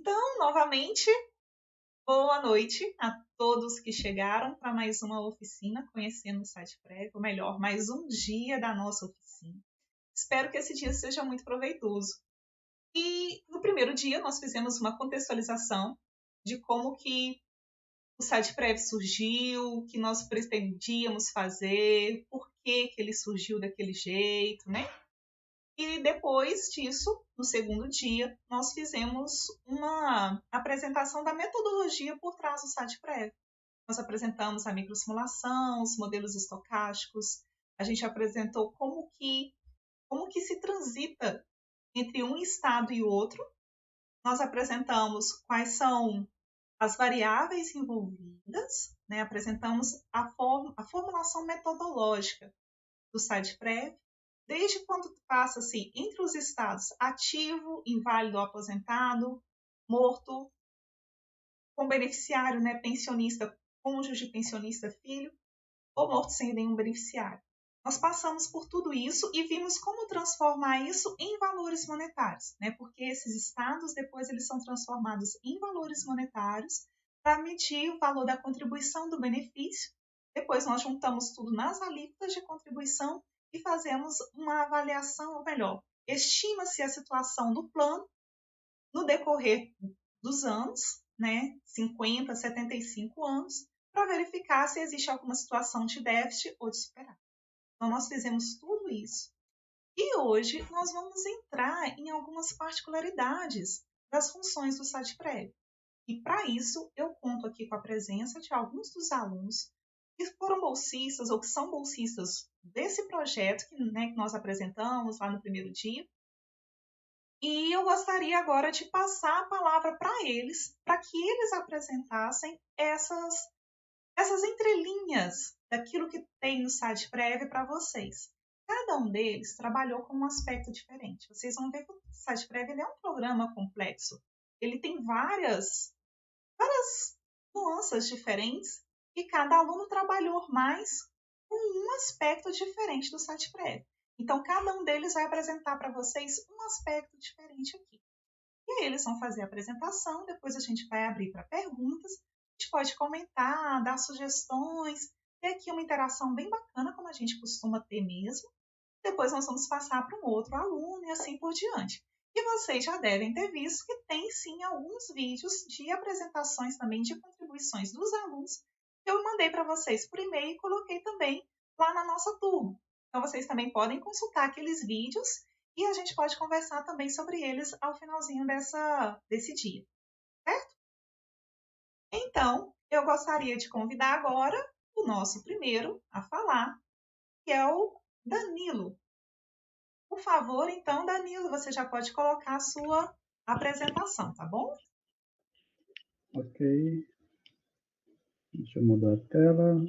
Então, novamente, boa noite a todos que chegaram para mais uma oficina Conhecendo o Site Prévio, ou melhor, mais um dia da nossa oficina. Espero que esse dia seja muito proveitoso. E no primeiro dia nós fizemos uma contextualização de como que o Site Prévio surgiu, o que nós pretendíamos fazer, por que ele surgiu daquele jeito, né? E depois disso, no segundo dia, nós fizemos uma apresentação da metodologia por trás do site prévio. Nós apresentamos a microsimulação, os modelos estocásticos, a gente apresentou como que se transita entre um estado e outro. Nós apresentamos quais são as variáveis envolvidas, né? Apresentamos a formulação metodológica do site prévio, desde quando passa-se entre os estados ativo, inválido ou aposentado, morto, com beneficiário, né, pensionista, cônjuge, pensionista, filho, ou morto sem nenhum beneficiário. Nós passamos por tudo isso e vimos como transformar isso em valores monetários, né? Porque esses estados depois eles são transformados em valores monetários para medir o valor da contribuição do benefício. Depois nós juntamos tudo nas alíquotas de contribuição e fazemos uma avaliação, ou melhor, estima-se a situação do plano no decorrer dos anos, né, 50, 75 anos, para verificar se existe alguma situação de déficit ou de superávit. Então, nós fizemos tudo isso. E hoje nós vamos entrar em algumas particularidades das funções do site prévio. E para isso, eu conto aqui com a presença de alguns dos alunos que foram bolsistas ou que são bolsistas desse projeto que nós apresentamos lá no primeiro dia. E eu gostaria agora de passar a palavra para eles, para que eles apresentassem essas entrelinhas daquilo que tem no site prévio para vocês. Cada um deles trabalhou com um aspecto diferente. Vocês vão ver que o site prévio é um programa complexo. Ele tem várias nuances diferentes e cada aluno trabalhou mais com um aspecto diferente do site prévio. Então, cada um deles vai apresentar para vocês um aspecto diferente aqui. E aí eles vão fazer a apresentação, depois a gente vai abrir para perguntas, a gente pode comentar, dar sugestões, ter aqui uma interação bem bacana, como a gente costuma ter mesmo. Depois nós vamos passar para um outro aluno e assim por diante. E vocês já devem ter visto que tem sim alguns vídeos de apresentações também de contribuições dos alunos que eu mandei para vocês por e-mail e coloquei também lá na nossa turma. Então vocês também podem consultar aqueles vídeos e a gente pode conversar também sobre eles ao finalzinho desse dia, certo? Então, eu gostaria de convidar agora o nosso primeiro a falar, que é o Danilo. Por favor, então, Danilo, você já pode colocar a sua apresentação, tá bom? Ok. Deixa eu mudar a tela.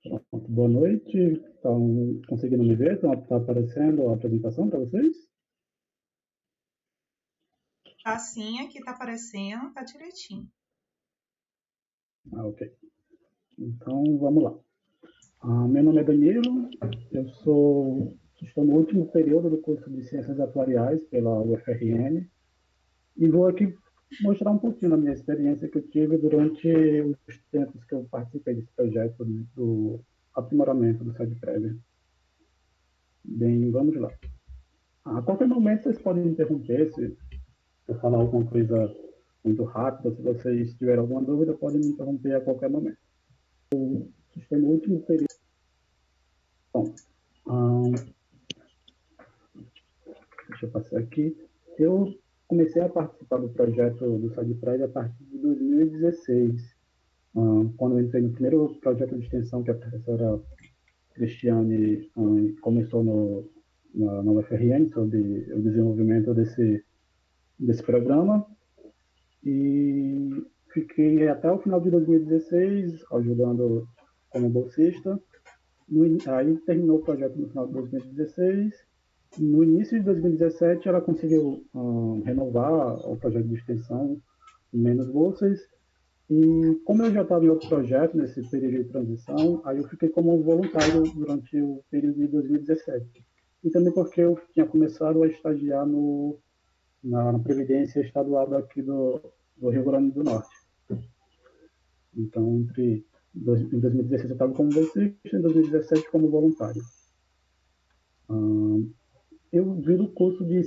Pronto, boa noite. Estão conseguindo me ver? Está aparecendo a apresentação para vocês? Tá sim, aqui tá aparecendo, tá direitinho. Ok. Então, vamos lá. Meu nome é Danilo, estou no último período do curso de Ciências Atuariais pela UFRN e vou aqui mostrar um pouquinho da minha experiência que eu tive durante os tempos que eu participei desse projeto, né, do aprimoramento do site prévio. Bem, vamos lá. A qualquer momento vocês podem me interromper se eu falar alguma coisa muito rápida. Se vocês tiverem alguma dúvida, podem me interromper a qualquer momento. Estou no último período. Bom, deixa eu passar aqui. Eu comecei a participar do projeto do site prévio a partir de 2016, quando eu entrei no primeiro projeto de extensão que a professora Cristiane começou na UFRN, sobre o desenvolvimento desse programa. E fiquei até o final de 2016 ajudando como bolsista. Aí terminou o projeto no final de 2016. No início de 2017, ela conseguiu renovar o projeto de extensão em menos bolsas. E como eu já estava em outro projeto nesse período de transição, aí eu fiquei como voluntário durante o período de 2017. E também porque eu tinha começado a estagiar na Previdência Estadual daqui do Rio Grande do Norte. Então, em 2016 eu estava como bolsista, em 2017 como voluntário. Eu vi o curso de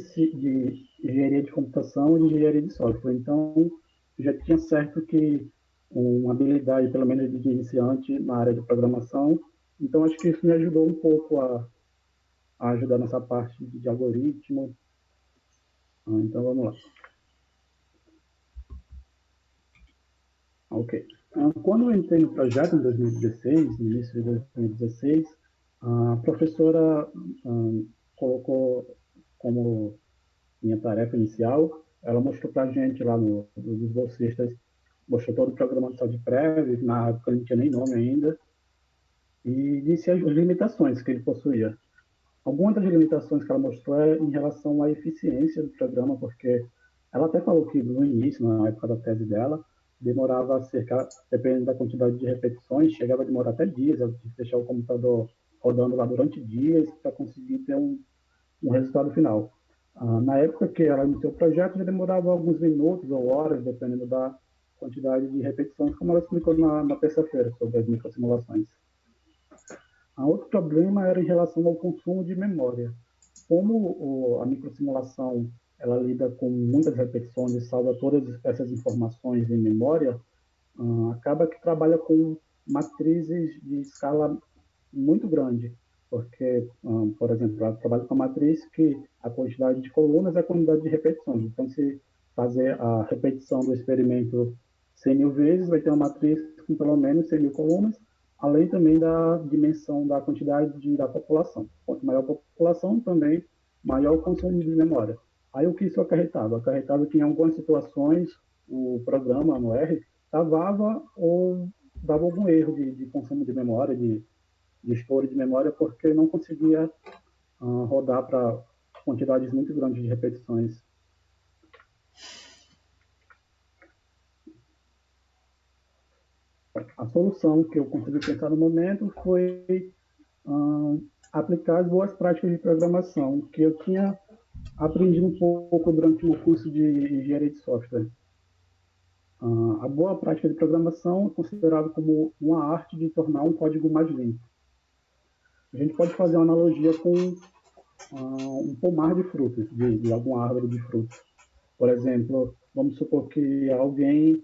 engenharia de computação e de engenharia de software, então já tinha certo que uma habilidade, pelo menos de iniciante, na área de programação, então acho que isso me ajudou um pouco a ajudar nessa parte de algoritmo. Então vamos lá. Ok. Quando eu entrei no projeto em 2016, no início de 2016, a professora colocou como minha tarefa inicial, ela mostrou para a gente lá dos bolsistas, mostrou todo o programa de saúde prévia, na época não tinha nem nome ainda, e disse as limitações que ele possuía. Algumas das limitações que ela mostrou é em relação à eficiência do programa, porque ela até falou que no início, na época da tese dela, demorava cerca, dependendo da quantidade de repetições, chegava a demorar até dias, ela tinha que deixar o computador rodando lá durante dias para conseguir ter um resultado final. Na época que ela iniciou o projeto, já demorava alguns minutos ou horas, dependendo da quantidade de repetições, como ela explicou na terça-feira sobre as microsimulações. Outro problema era em relação ao consumo de memória. Como a microsimulação ela lida com muitas repetições e salva todas essas informações em memória, acaba que trabalha com matrizes de escala muito grande, porque, por exemplo, ela trabalha com a matriz que a quantidade de colunas é a quantidade de repetições. Então, se fazer a repetição do experimento 100 mil vezes, vai ter uma matriz com pelo menos 100 mil colunas, além também da dimensão da quantidade da população. Quanto maior a população, também maior o consumo de memória. Aí o que isso acarretava? Acarretava que em algumas situações o programa no R travava ou dava algum erro de consumo de memória, de estouro de memória, porque não conseguia rodar para quantidades muito grandes de repetições. A solução que eu consegui pensar no momento foi aplicar as boas práticas de programação que eu tinha aprendido um pouco durante o curso de engenharia de software. A boa prática de programação é considerada como uma arte de tornar um código mais limpo. A gente pode fazer uma analogia com um pomar de frutas, de alguma árvore de frutas. Por exemplo, vamos supor que alguém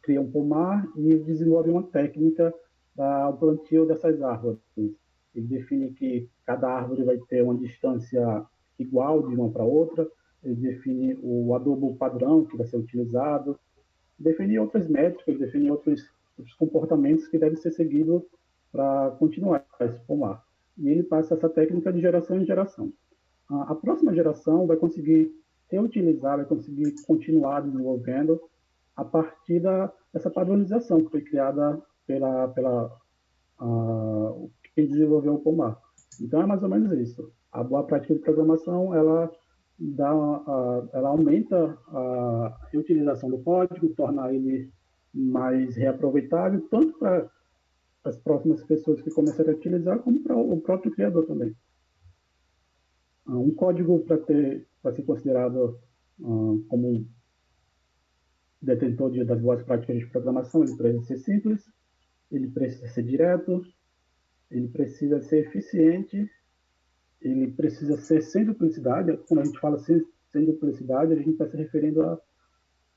cria um pomar e desenvolve uma técnica para o plantio dessas árvores. Ele define que cada árvore vai ter uma distância igual de uma para outra, ele define o adubo padrão que vai ser utilizado, define outras métricas, define outros comportamentos que devem ser seguidos para continuar esse pomar. E ele passa essa técnica de geração em geração. A próxima geração vai conseguir reutilizar, vai conseguir continuar desenvolvendo a partir dessa padronização que foi criada pela quem desenvolveu o pomar. Então é mais ou menos isso. A boa prática de programação ela aumenta a reutilização do código, torna ele mais reaproveitável, tanto para as próximas pessoas que começarem a utilizar, como para o próprio criador também. Um código para ser considerado como detentor das boas práticas de programação, ele precisa ser simples, ele precisa ser direto, ele precisa ser eficiente, ele precisa ser sem duplicidade. Quando a gente fala sem duplicidade, a gente está se referindo a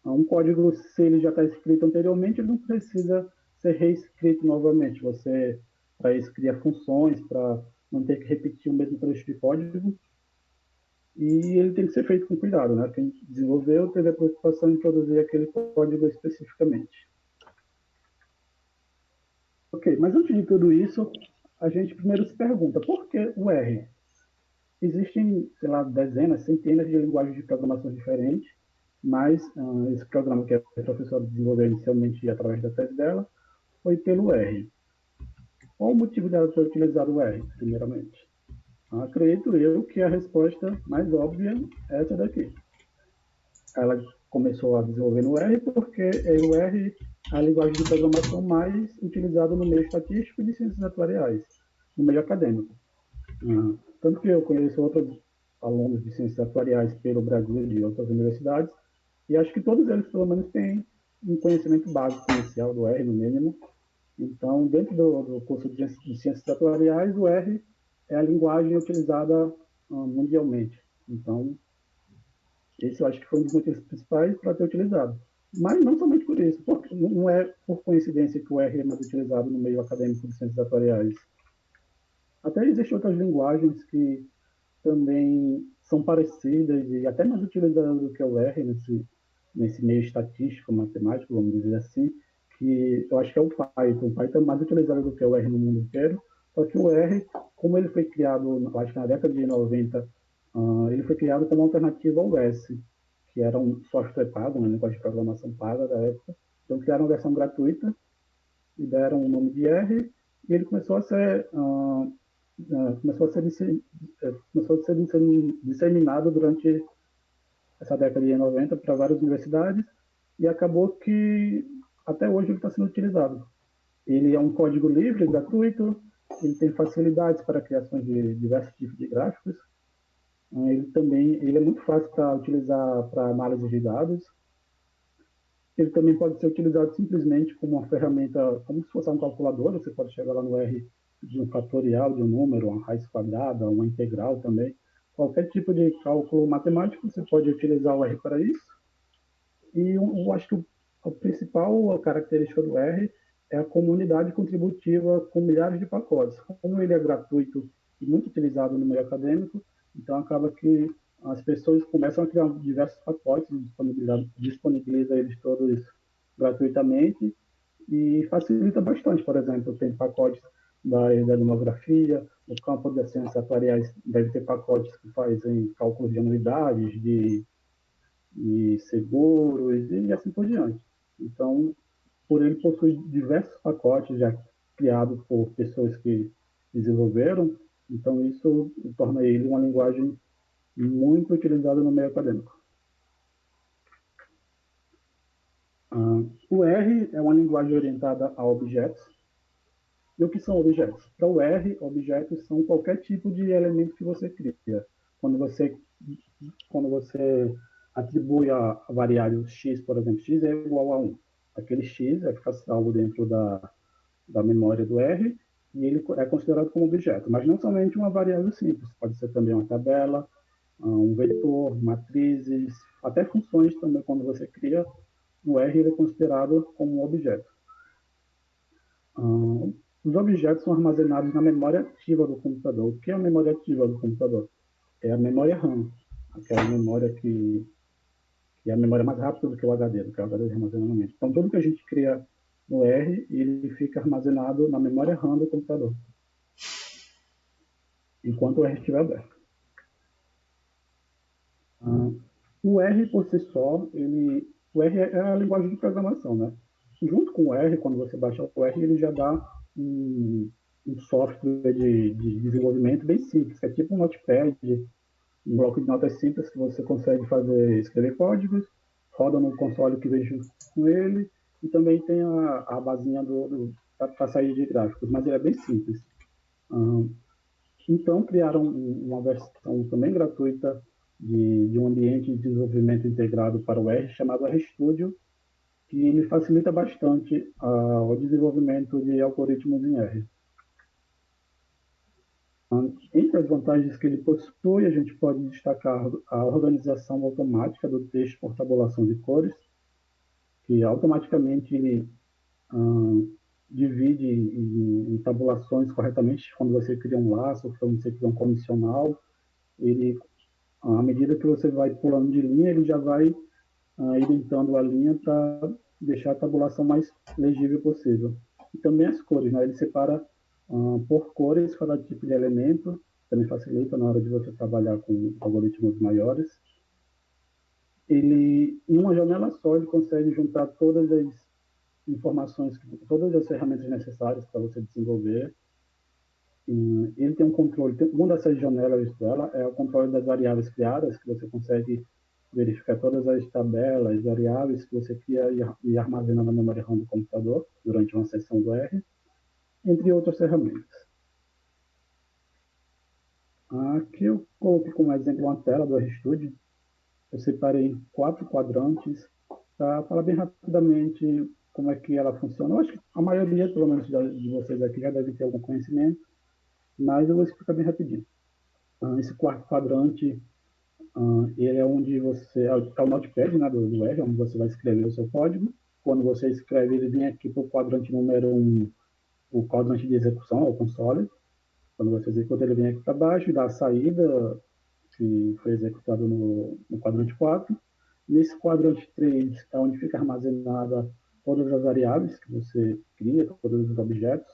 um código, se ele já está escrito anteriormente, ele não precisa ser reescrito novamente. Você, para isso, cria funções, para não ter que repetir o mesmo trecho de código, e ele tem que ser feito com cuidado, né? Quem desenvolveu teve a preocupação em produzir aquele código especificamente. Ok, mas antes de tudo isso, a gente primeiro se pergunta, por que o R? Existem, sei lá, dezenas, centenas de linguagens de programação diferentes, mas esse programa que a professora desenvolveu inicialmente através da tese dela foi pelo R. Qual o motivo dela ter utilizado o R, primeiramente? Acredito eu que a resposta mais óbvia é essa daqui. Ela começou a desenvolver no R porque o R é a linguagem de programação mais utilizada no meio estatístico e de ciências atuariais, no meio acadêmico. Tanto que eu conheço outros alunos de ciências atuariais pelo Brasil e de outras universidades, e acho que todos eles, pelo menos, têm um conhecimento básico inicial do R, no mínimo. Então, dentro do curso de ciências atuariais, o R é a linguagem utilizada mundialmente. Então, esse eu acho que foi um dos motivos principais para ter utilizado. Mas não somente por isso, porque não é por coincidência que o R é mais utilizado no meio acadêmico de ciências atuariais. Até existem outras linguagens que também são parecidas e até mais utilizadas do que o R nesse meio estatístico, matemático, vamos dizer assim, que eu acho que é o Python. O Python é mais utilizado do que o R no mundo inteiro, só que o R, como ele foi criado, acho que na década de 90, ele foi criado como alternativa ao S, que era um software pago, uma linguagem de programação paga da época. Então criaram uma versão gratuita e deram o nome de R, e ele começou a ser começou a ser disseminado durante essa década de 90 para várias universidades e acabou que até hoje ele está sendo utilizado. Ele é um código livre, gratuito, ele tem facilidades para a criação de diversos tipos de gráficos. Ele é muito fácil para utilizar para análise de dados. Ele também pode ser utilizado simplesmente como uma ferramenta, como se fosse um calculador. Você pode chegar lá no R de um fatorial de um número, uma raiz quadrada, uma integral também. Qualquer tipo de cálculo matemático, você pode utilizar o R para isso. E eu acho que a principal característica do R é a comunidade contributiva com milhares de pacotes. Como ele é gratuito e muito utilizado no meio acadêmico, então acaba que as pessoas começam a criar diversos pacotes, disponibiliza eles todos gratuitamente e facilita bastante. Por exemplo, tem pacotes da área da demografia, no campo das ciências atuariais deve ter pacotes que fazem cálculos de anuidades, de seguros e assim por diante. Então, por ele possuir diversos pacotes já criados por pessoas que desenvolveram, então isso torna ele uma linguagem muito utilizada no meio acadêmico. O R é uma linguagem orientada a objetos. E o que são objetos? Para o R, objetos são qualquer tipo de elemento que você cria. Quando você, quando você atribui a variável x, por exemplo, x é igual a 1. Aquele x vai ficar salvo dentro da memória do R e ele é considerado como objeto. Mas não somente uma variável simples, pode ser também uma tabela, um vetor, matrizes, até funções também, quando você cria no R, ele é considerado como um objeto. Os objetos são armazenados na memória ativa do computador. O que é a memória ativa do computador? É a memória RAM, aquela memória que é a memória mais rápida do que o HD, do que o HD de armazenamento. Então, tudo que a gente cria no R, ele fica armazenado na memória RAM do computador, enquanto o R estiver aberto. O R, por si só, o R é a linguagem de programação, né? Junto com o R, quando você baixa o R, ele já dá um software de desenvolvimento bem simples, que é tipo um notepad, um bloco de notas simples que você consegue escrever códigos, roda no console que vem junto com ele, e também tem a basinha para sair de gráficos, mas ele é bem simples. Então, criaram uma versão também gratuita de um ambiente de desenvolvimento integrado para o R, chamado RStudio, que ele facilita bastante o desenvolvimento de algoritmos em R. Entre as vantagens que ele possui, a gente pode destacar a organização automática do texto por tabulação de cores, que automaticamente ele divide em tabulações corretamente quando você cria um laço, quando você cria um condicional. Ele, à medida que você vai pulando de linha, ele já vai editando a linha para deixar a tabulação mais legível possível. E também as cores, né? Ele separa por cores cada tipo de elemento, também facilita na hora de você trabalhar com algoritmos maiores. Ele, em uma janela só, ele consegue juntar todas as informações, todas as ferramentas necessárias para você desenvolver. E ele tem um controle, uma dessas janelas dela é o controle das variáveis criadas, que você consegue verificar todas as tabelas, variáveis que você cria e armazena na memória RAM do computador durante uma sessão do R, entre outras ferramentas. Aqui eu coloquei como exemplo uma tela do RStudio. Eu separei em 4 quadrantes para falar bem rapidamente como é que ela funciona. Eu acho que a maioria, pelo menos de vocês aqui, já deve ter algum conhecimento, mas eu vou explicar bem rapidinho. Esse quarto quadrante, ele é onde você... É o notepad, né, do R, onde você vai escrever o seu código. Quando você escreve, ele vem aqui para o quadrante número 1, o quadrante de execução, o console. Quando você executa, ele vem aqui para baixo e dá a saída, que foi executado no quadrante 4. Nesse quadrante 3 é onde fica armazenada todas as variáveis que você cria, todos os objetos.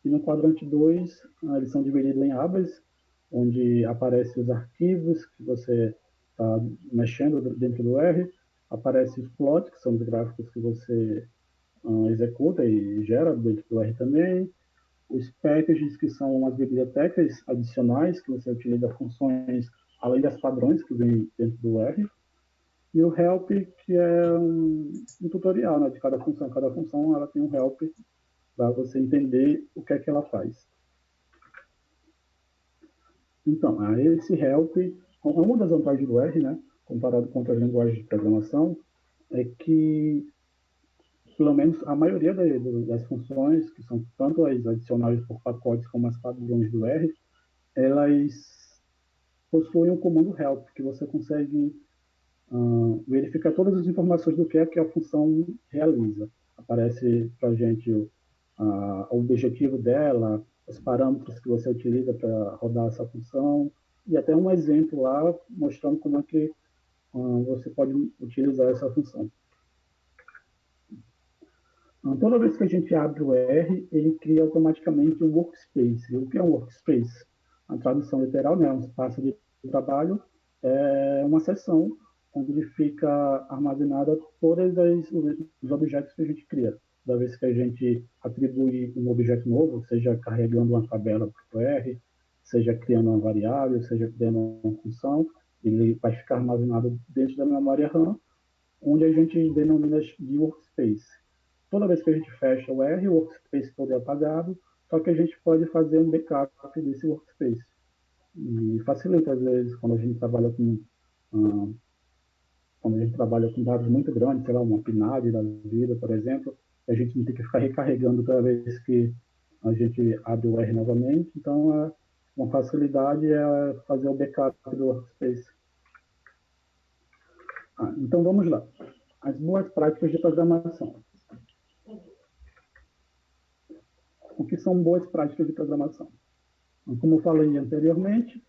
E no quadrante 2, eles são divididos em abas, onde aparecem os arquivos que você está mexendo dentro do R, aparecem os plots, que são os gráficos que você executa e gera dentro do R também, os packages, que são as bibliotecas adicionais, que você utiliza funções além das padrões que vem dentro do R, e o help, que é um tutorial, né, de cada função. Cada função ela tem um help para você entender o que é que ela faz. Então, esse help, uma das vantagens do R, né, comparado com outras linguagens de programação, é que, pelo menos, a maioria das funções, que são tanto as adicionais por pacotes como as padrões do R, elas possuem um comando help, que você consegue verificar todas as informações do que é que a função realiza. Aparece para a gente o objetivo dela, os parâmetros que você utiliza para rodar essa função, e até um exemplo lá mostrando como é que você pode utilizar essa função. Toda vez que a gente abre o R, ele cria automaticamente um workspace. O que é um workspace? A tradução literal, né, um espaço de trabalho, é uma seção onde fica armazenada todos os objetos que a gente cria. Toda vez que a gente atribui um objeto novo, seja carregando uma tabela para o R, seja criando uma variável, seja criando uma função, ele vai ficar armazenado dentro da memória RAM, onde a gente denomina de workspace. Toda vez que a gente fecha o R, o workspace todo é apagado, só que a gente pode fazer um backup desse workspace. E facilita, às vezes, quando a gente trabalha com dados muito grandes, sei lá, uma PNAD da vida, por exemplo, a gente não tem que ficar recarregando toda vez que a gente abre o R novamente. Então, uma facilidade é fazer o backup do workspace. Então, vamos lá. As boas práticas de programação. O que são boas práticas de programação? Como eu falei anteriormente,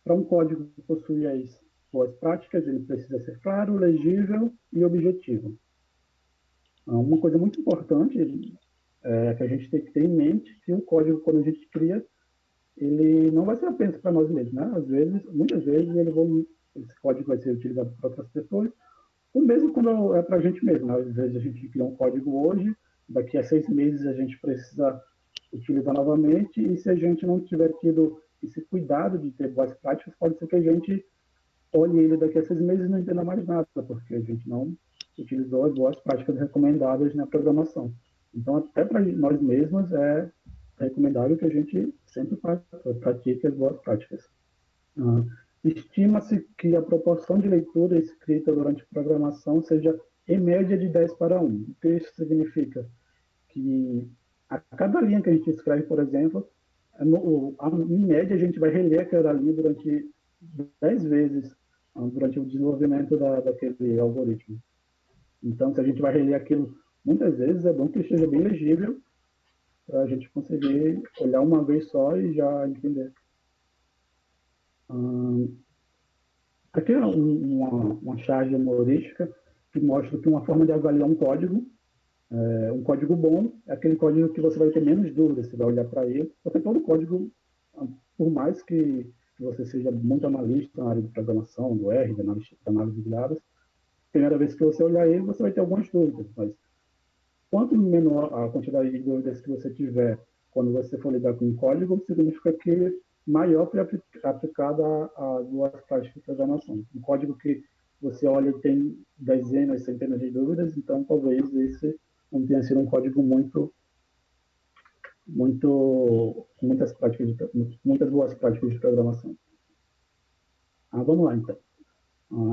para um código possuir as boas práticas, ele precisa ser claro, legível e objetivo. Uma coisa muito importante que a gente tem que ter em mente que um código, quando a gente cria, ele não vai ser apenas para nós mesmos, né? Às vezes, muitas vezes, esse código vai ser utilizado por outras pessoas, ou mesmo quando é para a gente mesmo, né? Às vezes a gente cria um código hoje, daqui a 6 meses a gente precisa utilizar novamente, e se a gente não tiver tido esse cuidado de ter boas práticas, pode ser que a gente olhe ele daqui a 6 meses e não entenda mais nada, porque a gente não utilizou as boas práticas recomendadas na programação. Então, até para nós mesmos, é recomendável que a gente sempre pratique as boas práticas. Estima-se que a proporção de leitura escrita durante a programação seja, em média, de 10 para 1. O que isso significa? Que a cada linha que a gente escreve, por exemplo, em média, a gente vai reler aquela linha durante 10 vezes durante o desenvolvimento daquele algoritmo. Então, se a gente vai reler aquilo muitas vezes, é bom que esteja bem legível para a gente conseguir olhar uma vez só e já entender. Aqui é uma charge humorística que mostra que uma forma de avaliar um código bom é aquele código que você vai ter menos dúvidas, você vai olhar para ele, porque todo código, por mais que você seja muito analista na área de programação, do R, de análise de dados, primeira vez que você olhar ele, você vai ter algumas dúvidas, mas quanto menor a quantidade de dúvidas que você tiver quando você for lidar com um código, significa que maior foi aplicada a duas práticas de programação. Um código que você olha e tem dezenas, centenas de dúvidas, então talvez esse não tenha sido um código muitas boas práticas de programação. Vamos lá, então.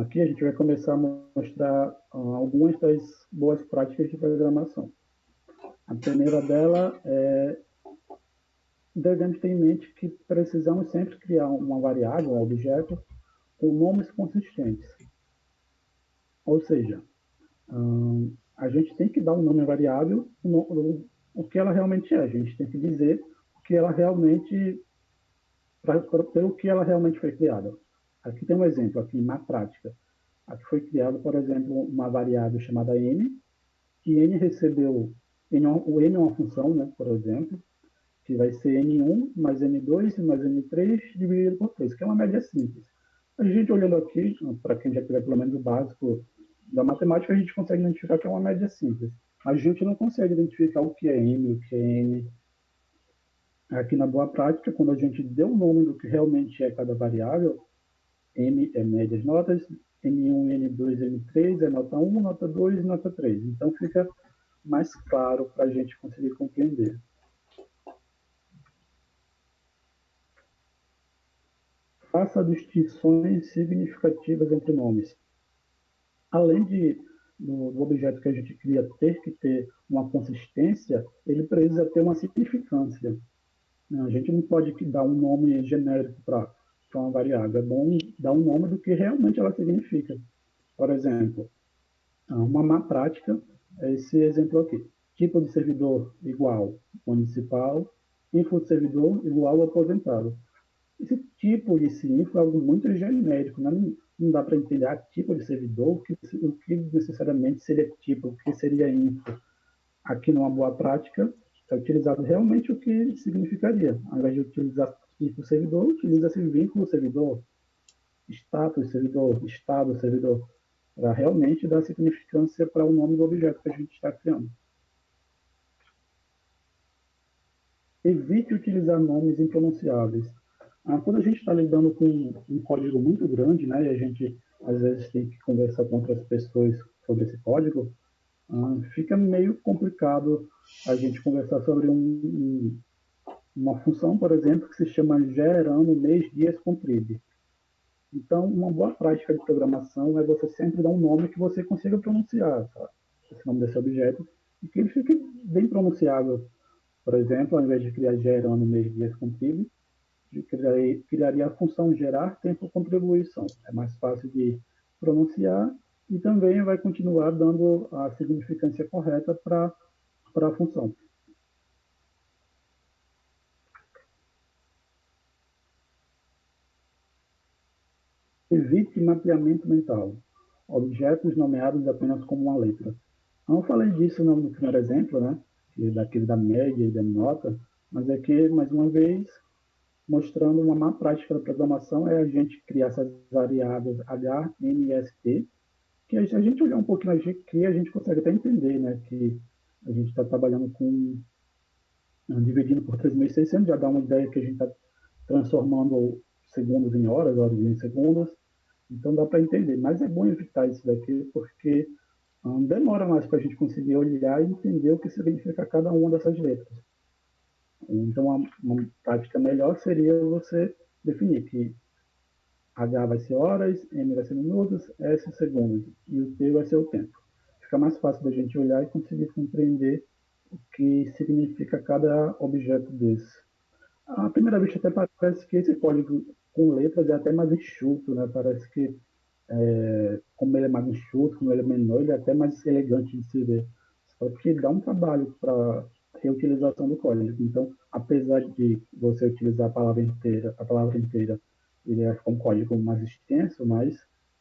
Aqui a gente vai começar a mostrar algumas das boas práticas de programação. A primeira dela é devemos ter em mente que precisamos sempre criar uma variável, um objeto, com nomes consistentes. Ou seja, a gente tem que dar um nome à variável, o que ela realmente é. A gente tem que dizer o que ela realmente, pelo que ela realmente foi criada. Aqui tem um exemplo, aqui na prática. Aqui foi criado, por exemplo, uma variável chamada n, que n recebeu, o n é uma função, né, por exemplo, que vai ser N1 mais N2 mais N3 dividido por 3, que é uma média simples. A gente olhando aqui, para quem já tiver pelo menos o básico da matemática, a gente consegue identificar que é uma média simples. A gente não consegue identificar o que é M, o que é N. Aqui na boa prática, quando a gente deu o nome do que realmente é cada variável, M é médias notas, N1, N2, N3 é nota 1, nota 2 e nota 3. Então fica mais claro para a gente conseguir compreender. Faça distinções significativas entre nomes. Além do objeto que a gente cria ter que ter uma consistência, ele precisa ter uma significância. A gente não pode dar um nome genérico para uma variável. É bom dar um nome do que realmente ela significa. Por exemplo, uma má prática é esse exemplo aqui. Tipo de servidor igual municipal, info de servidor igual aposentado. Esse tipo de info é algo muito genérico, né? Não dá para entender tipo de servidor, o que necessariamente seria tipo, o que seria info. Aqui numa boa prática, é utilizado realmente o que significaria. Ao invés de utilizar info servidor, utiliza-se vínculo servidor, status servidor, estado servidor, para realmente dar significância para o nome do objeto que a gente está criando. Evite utilizar nomes impronunciáveis. Quando a gente está lidando com um código muito grande, né, e a gente às vezes tem que conversar com outras pessoas sobre esse código, fica meio complicado a gente conversar sobre uma função, por exemplo, que se chama gerando mês, dias, contrib. Então, uma boa prática de programação é você sempre dar um nome que você consiga pronunciar, sabe? Esse nome desse objeto, e que ele fique bem pronunciável. Por exemplo, ao invés de criar gerando mês, dias, contrib, criaria a função gerar tempo contribuição. É mais fácil de pronunciar e também vai continuar dando a significância correta para a função. Evite mapeamento mental. Objetos nomeados apenas como uma letra. Eu falei disso no primeiro exemplo, né? Daquele da média e da nota, mas aqui, mais uma vez, mostrando uma má prática da programação é a gente criar essas variáveis H, N e ST, que a gente olhar um pouquinho na GQ, a gente consegue até entender, né? Que a gente está trabalhando com dividindo por 3.600, já dá uma ideia que a gente está transformando segundos em horas, horas em segundos, então dá para entender. Mas é bom evitar isso daqui, porque demora mais para a gente conseguir olhar e entender o que significa cada uma dessas letras. Então, uma prática melhor seria você definir que H vai ser horas, M vai ser minutos, S segundos, e o T vai ser o tempo. Fica mais fácil da gente olhar e conseguir compreender o que significa cada objeto desse. À primeira vista até parece que esse código com letras é até mais enxuto, né? Parece que como ele é mais enxuto, como ele é menor, ele é até mais elegante de se ver. Só que dá um trabalho para reutilização do código. Então, apesar de você utilizar a palavra inteira, ele é um código mais extenso, mas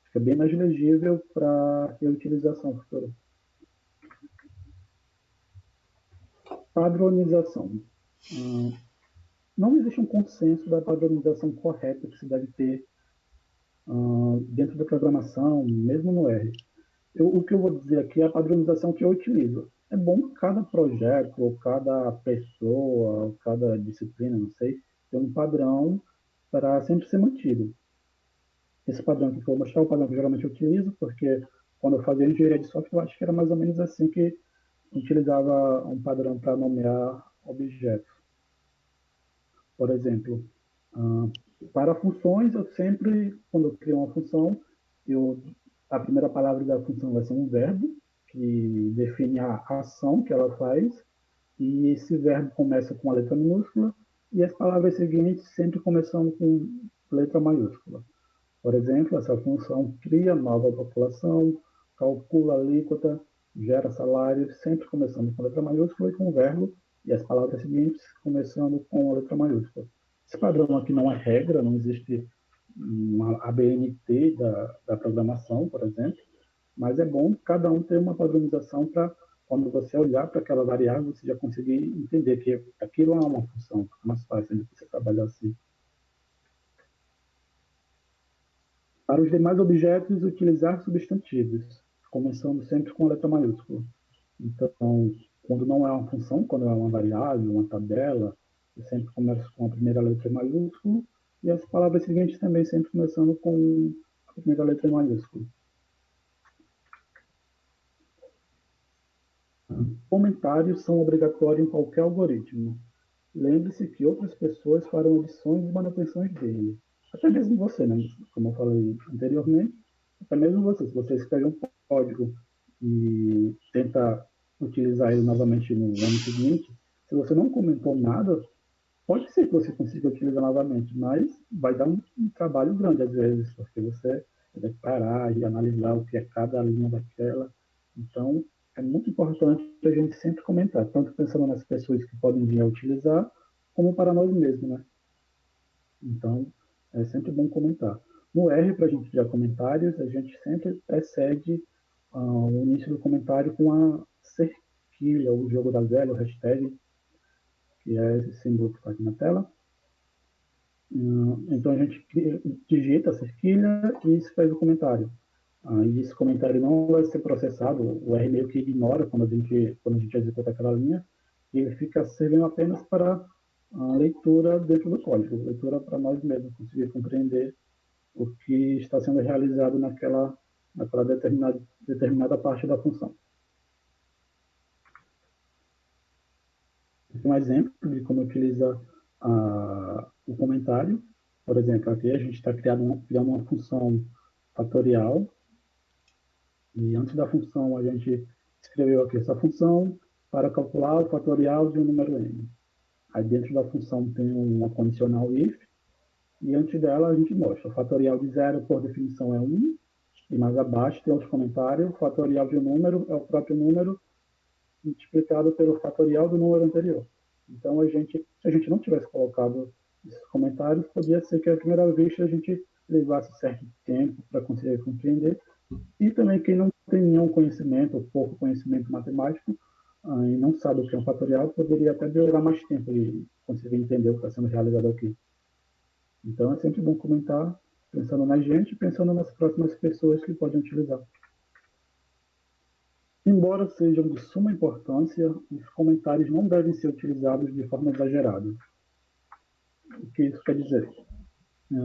fica bem mais legível para reutilização futura. Padronização. Não existe um consenso da padronização correta que se deve ter dentro da programação, mesmo no R. O que eu vou dizer aqui é a padronização que eu utilizo. É bom cada projeto, ou cada pessoa, ou cada disciplina, não sei, ter um padrão para sempre ser mantido. esse padrão que eu vou mostrar é o padrão que eu geralmente utilizo, porque quando eu fazia engenharia de software, eu acho que era mais ou menos assim que utilizava um padrão para nomear objetos. Por exemplo, para funções, eu sempre, quando eu crio uma função, a primeira palavra da função vai ser um verbo, que define a ação que ela faz, e esse verbo começa com a letra minúscula, e as palavras seguintes sempre começando com letra maiúscula. Por exemplo, essa função cria nova população, calcula a alíquota, gera salário, sempre começando com letra maiúscula e com verbo, e as palavras seguintes começando com a letra maiúscula. Esse padrão aqui não é regra, não existe uma ABNT da programação, por exemplo, mas é bom cada um ter uma padronização para, quando você olhar para aquela variável, você já conseguir entender que aquilo é uma função, é mais fácil de você trabalhar assim. Para os demais objetos, utilizar substantivos, começando sempre com a letra maiúscula. Então, quando não é uma função, quando é uma variável, uma tabela, eu sempre começo com a primeira letra maiúscula, e as palavras seguintes também sempre começando com a primeira letra maiúscula. Comentários são obrigatórios em qualquer algoritmo. Lembre-se que outras pessoas farão adições e manutenções dele. Até mesmo você, né? Como eu falei anteriormente, até mesmo você. Se você escreve um código e tenta utilizar ele novamente no ano seguinte, se você não comentou nada, pode ser que você consiga utilizar novamente, mas vai dar um trabalho grande às vezes, porque você vai parar e analisar o que é cada linha daquela. Então, é muito importante a gente sempre comentar, tanto pensando nas pessoas que podem vir a utilizar, como para nós mesmos, né? Então, é sempre bom comentar. No R, para a gente criar comentários, a gente sempre precede o início do comentário com a cerquilha, o jogo da velha, o hashtag, que é esse símbolo que está aqui na tela. Então a gente digita a cerquilha e escreve o comentário. E esse comentário não vai ser processado, o R meio que ignora quando a gente executa aquela linha, e ele fica servindo apenas para a leitura dentro do código, leitura para nós mesmos conseguir compreender o que está sendo realizado naquela determinada parte da função. Um exemplo de como utiliza o comentário. Por exemplo, aqui a gente está criando uma função fatorial, e antes da função a gente escreveu aqui essa função para calcular o fatorial de um número n. Aí dentro da função tem uma condicional if, e antes dela a gente mostra o fatorial de zero, por definição, é 1, e mais abaixo tem os comentários, o fatorial de um número é o próprio número multiplicado pelo fatorial do número anterior. Então, se a gente não tivesse colocado esses comentários, podia ser que à primeira vista a gente levasse certo tempo para conseguir compreender. E também quem não tem nenhum conhecimento, ou pouco conhecimento matemático, e não sabe o que é um fatorial, poderia até demorar mais tempo de conseguir entender o que está sendo realizado aqui. Então, é sempre bom comentar, pensando na gente e pensando nas próximas pessoas que podem utilizar. Embora sejam de suma importância, os comentários não devem ser utilizados de forma exagerada. O que isso quer dizer?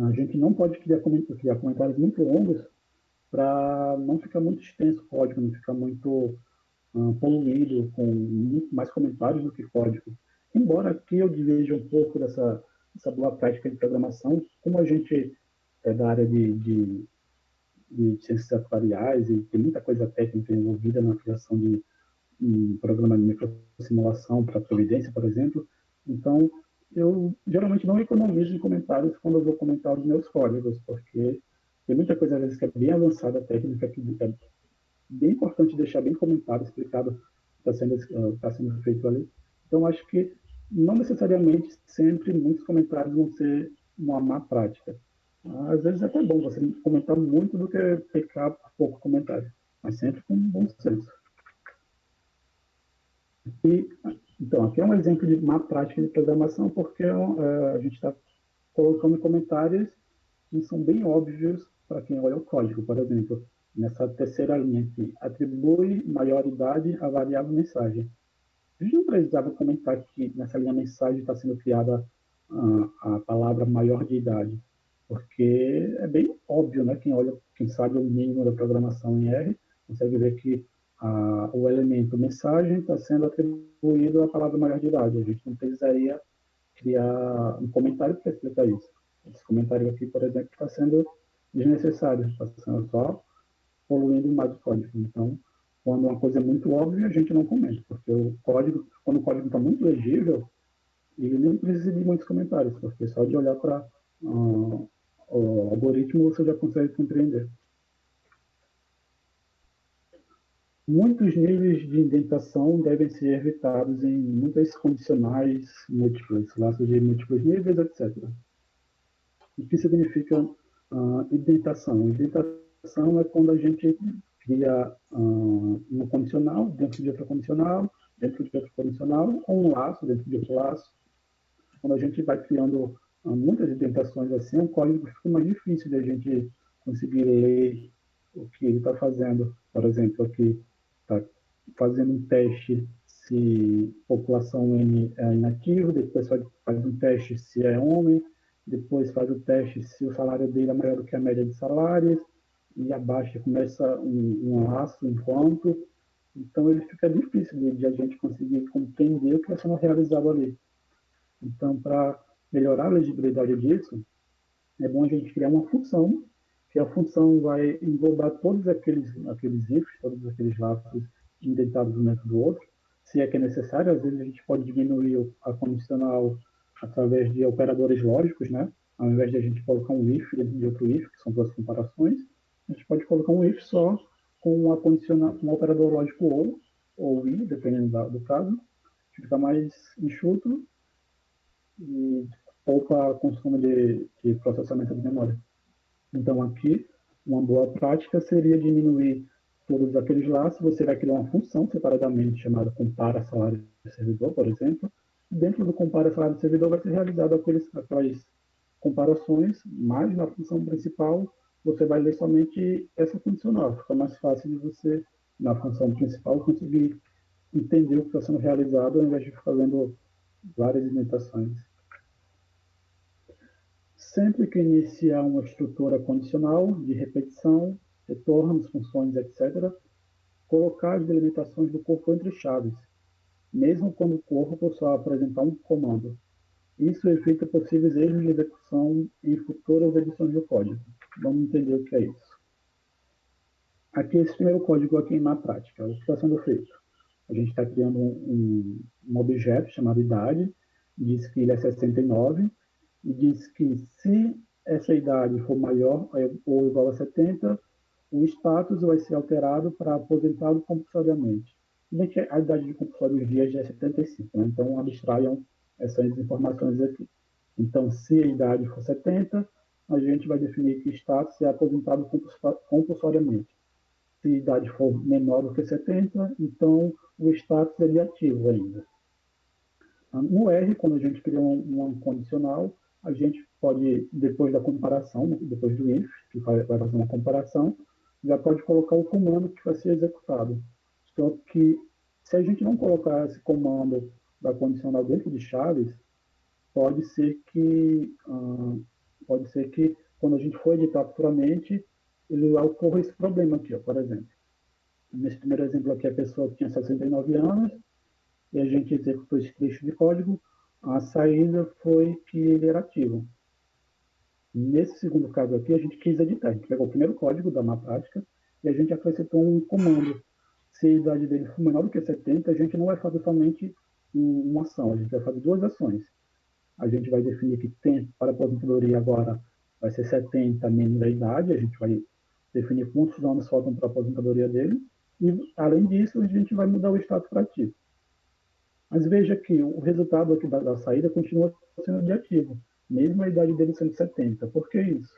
A gente não pode criar comentários muito longos para não ficar muito extenso o código, não ficar muito poluído, com muito mais comentários do que código. Embora aqui eu veja um pouco dessa boa prática de programação, como a gente é da área de ciências atuariais e tem muita coisa técnica envolvida na criação de um programa de microsimulação para previdência, por exemplo. Então, eu geralmente não economizo em comentários quando eu vou comentar os meus códigos, porque tem muita coisa, às vezes, que é bem avançada técnica, que é bem importante deixar bem comentado, explicado o que está sendo feito ali. Então, acho que não necessariamente sempre muitos comentários vão ser uma má prática. Às vezes é até bom você comentar muito do que pecar por pouco comentário, mas sempre com bom senso. E, então, aqui é um exemplo de má prática de programação, porque a gente está colocando comentários que são bem óbvios para quem olha o código. Por exemplo, nessa terceira linha aqui, atribui maioridade à variável mensagem. A gente não precisava comentar que nessa linha mensagem está sendo criada a palavra maior de idade. porque é bem óbvio, né? Quem olha, quem sabe o mínimo da programação em R, consegue ver que o elemento mensagem está sendo atribuído à palavra maior de idade. A gente não precisaria criar um comentário para explicar isso. Esse comentário aqui, por exemplo, está sendo desnecessário, está sendo só poluindo mais o código. Então, quando uma coisa é muito óbvia, a gente não comenta, porque o código, quando o código está muito legível, ele nem precisa de muitos comentários, porque só de olhar para o algoritmo você já consegue compreender. Muitos níveis de indentação devem ser evitados em muitas condicionais múltiplas, laços de múltiplos níveis, etc. O que significa indentação? Indentação é quando a gente cria uma condicional dentro de outra condicional, dentro de outra condicional, ou um laço dentro de outro laço. Quando a gente vai criando muitas indentações assim, o código fica mais difícil de a gente conseguir ler o que ele está fazendo. Por exemplo, aqui está fazendo um teste se população N é inativa, depois faz um teste se é homem, depois faz o teste se o salário dele é maior do que a média de salários, e abaixo começa um laço, um ponto. Então, ele fica difícil de a gente conseguir compreender o que está sendo realizado ali. Então, para melhorar a legibilidade disso, é bom a gente criar uma função, que a função vai englobar todos aqueles ifs, todos aqueles laços indentados um dentro do outro, se é que é necessário. Às vezes a gente pode diminuir a condicional através de operadores lógicos, né? Ao invés de a gente colocar um if dentro de outro if, que são duas comparações, a gente pode colocar um if só com um operador lógico ou i, dependendo do caso, que fica mais enxuto e poupa consumo de processamento de memória. Então, aqui, uma boa prática seria diminuir todos aqueles laços. Você vai criar uma função separadamente chamada compara salário do servidor, por exemplo. Dentro do compara salário do servidor vai ser realizado aquelas comparações, mas na função principal você vai ler somente essa condicional. Fica mais fácil de você, na função principal, conseguir entender o que está sendo realizado ao invés de ficar lendo várias indentações. Sempre que iniciar uma estrutura condicional de repetição, retornos, funções, etc., colocar as delimitações do corpo entre chaves, mesmo quando o corpo só apresentar um comando. Isso evita possíveis erros de execução em futuras edições do código. Vamos entender o que é isso. Aqui, esse primeiro código aqui na prática, o que está sendo feito? A gente está criando um objeto chamado idade, diz que ele é 69, e diz que se essa idade for maior ou igual a 70, o status vai ser alterado para aposentado compulsoriamente. Bem que a idade de compulsório dias já é 75, né? Então abstraiam essas informações aqui. Então, se a idade for 70, a gente vai definir que status é aposentado compulsoriamente. Se a idade for menor do que 70, então o status é de ativo ainda. No R, quando a gente cria um condicional, a gente pode, depois da comparação, depois do if, que vai fazer uma comparação, já pode colocar o comando que vai ser executado. Só que, se a gente não colocar esse comando da condicional dentro de chaves, pode ser que, quando a gente for editar futuramente, ele ocorra esse problema aqui, ó, por exemplo. Nesse primeiro exemplo aqui, a pessoa tinha 69 anos, e a gente executou esse trecho de código, a saída foi que ele era ativo. Nesse segundo caso aqui, a gente quis editar. A gente pegou o primeiro código da má prática e a gente acrescentou um comando. Se a idade dele for menor do que 70, a gente não vai fazer somente uma ação, a gente vai fazer duas ações. A gente vai definir que tempo para a aposentadoria agora vai ser 70 menos a idade, a gente vai definir quantos anos faltam para a aposentadoria dele, e além disso, a gente vai mudar o status para ativo. Mas veja que o resultado aqui da saída continua sendo de ativo, mesmo a idade dele sendo 70. Por que isso?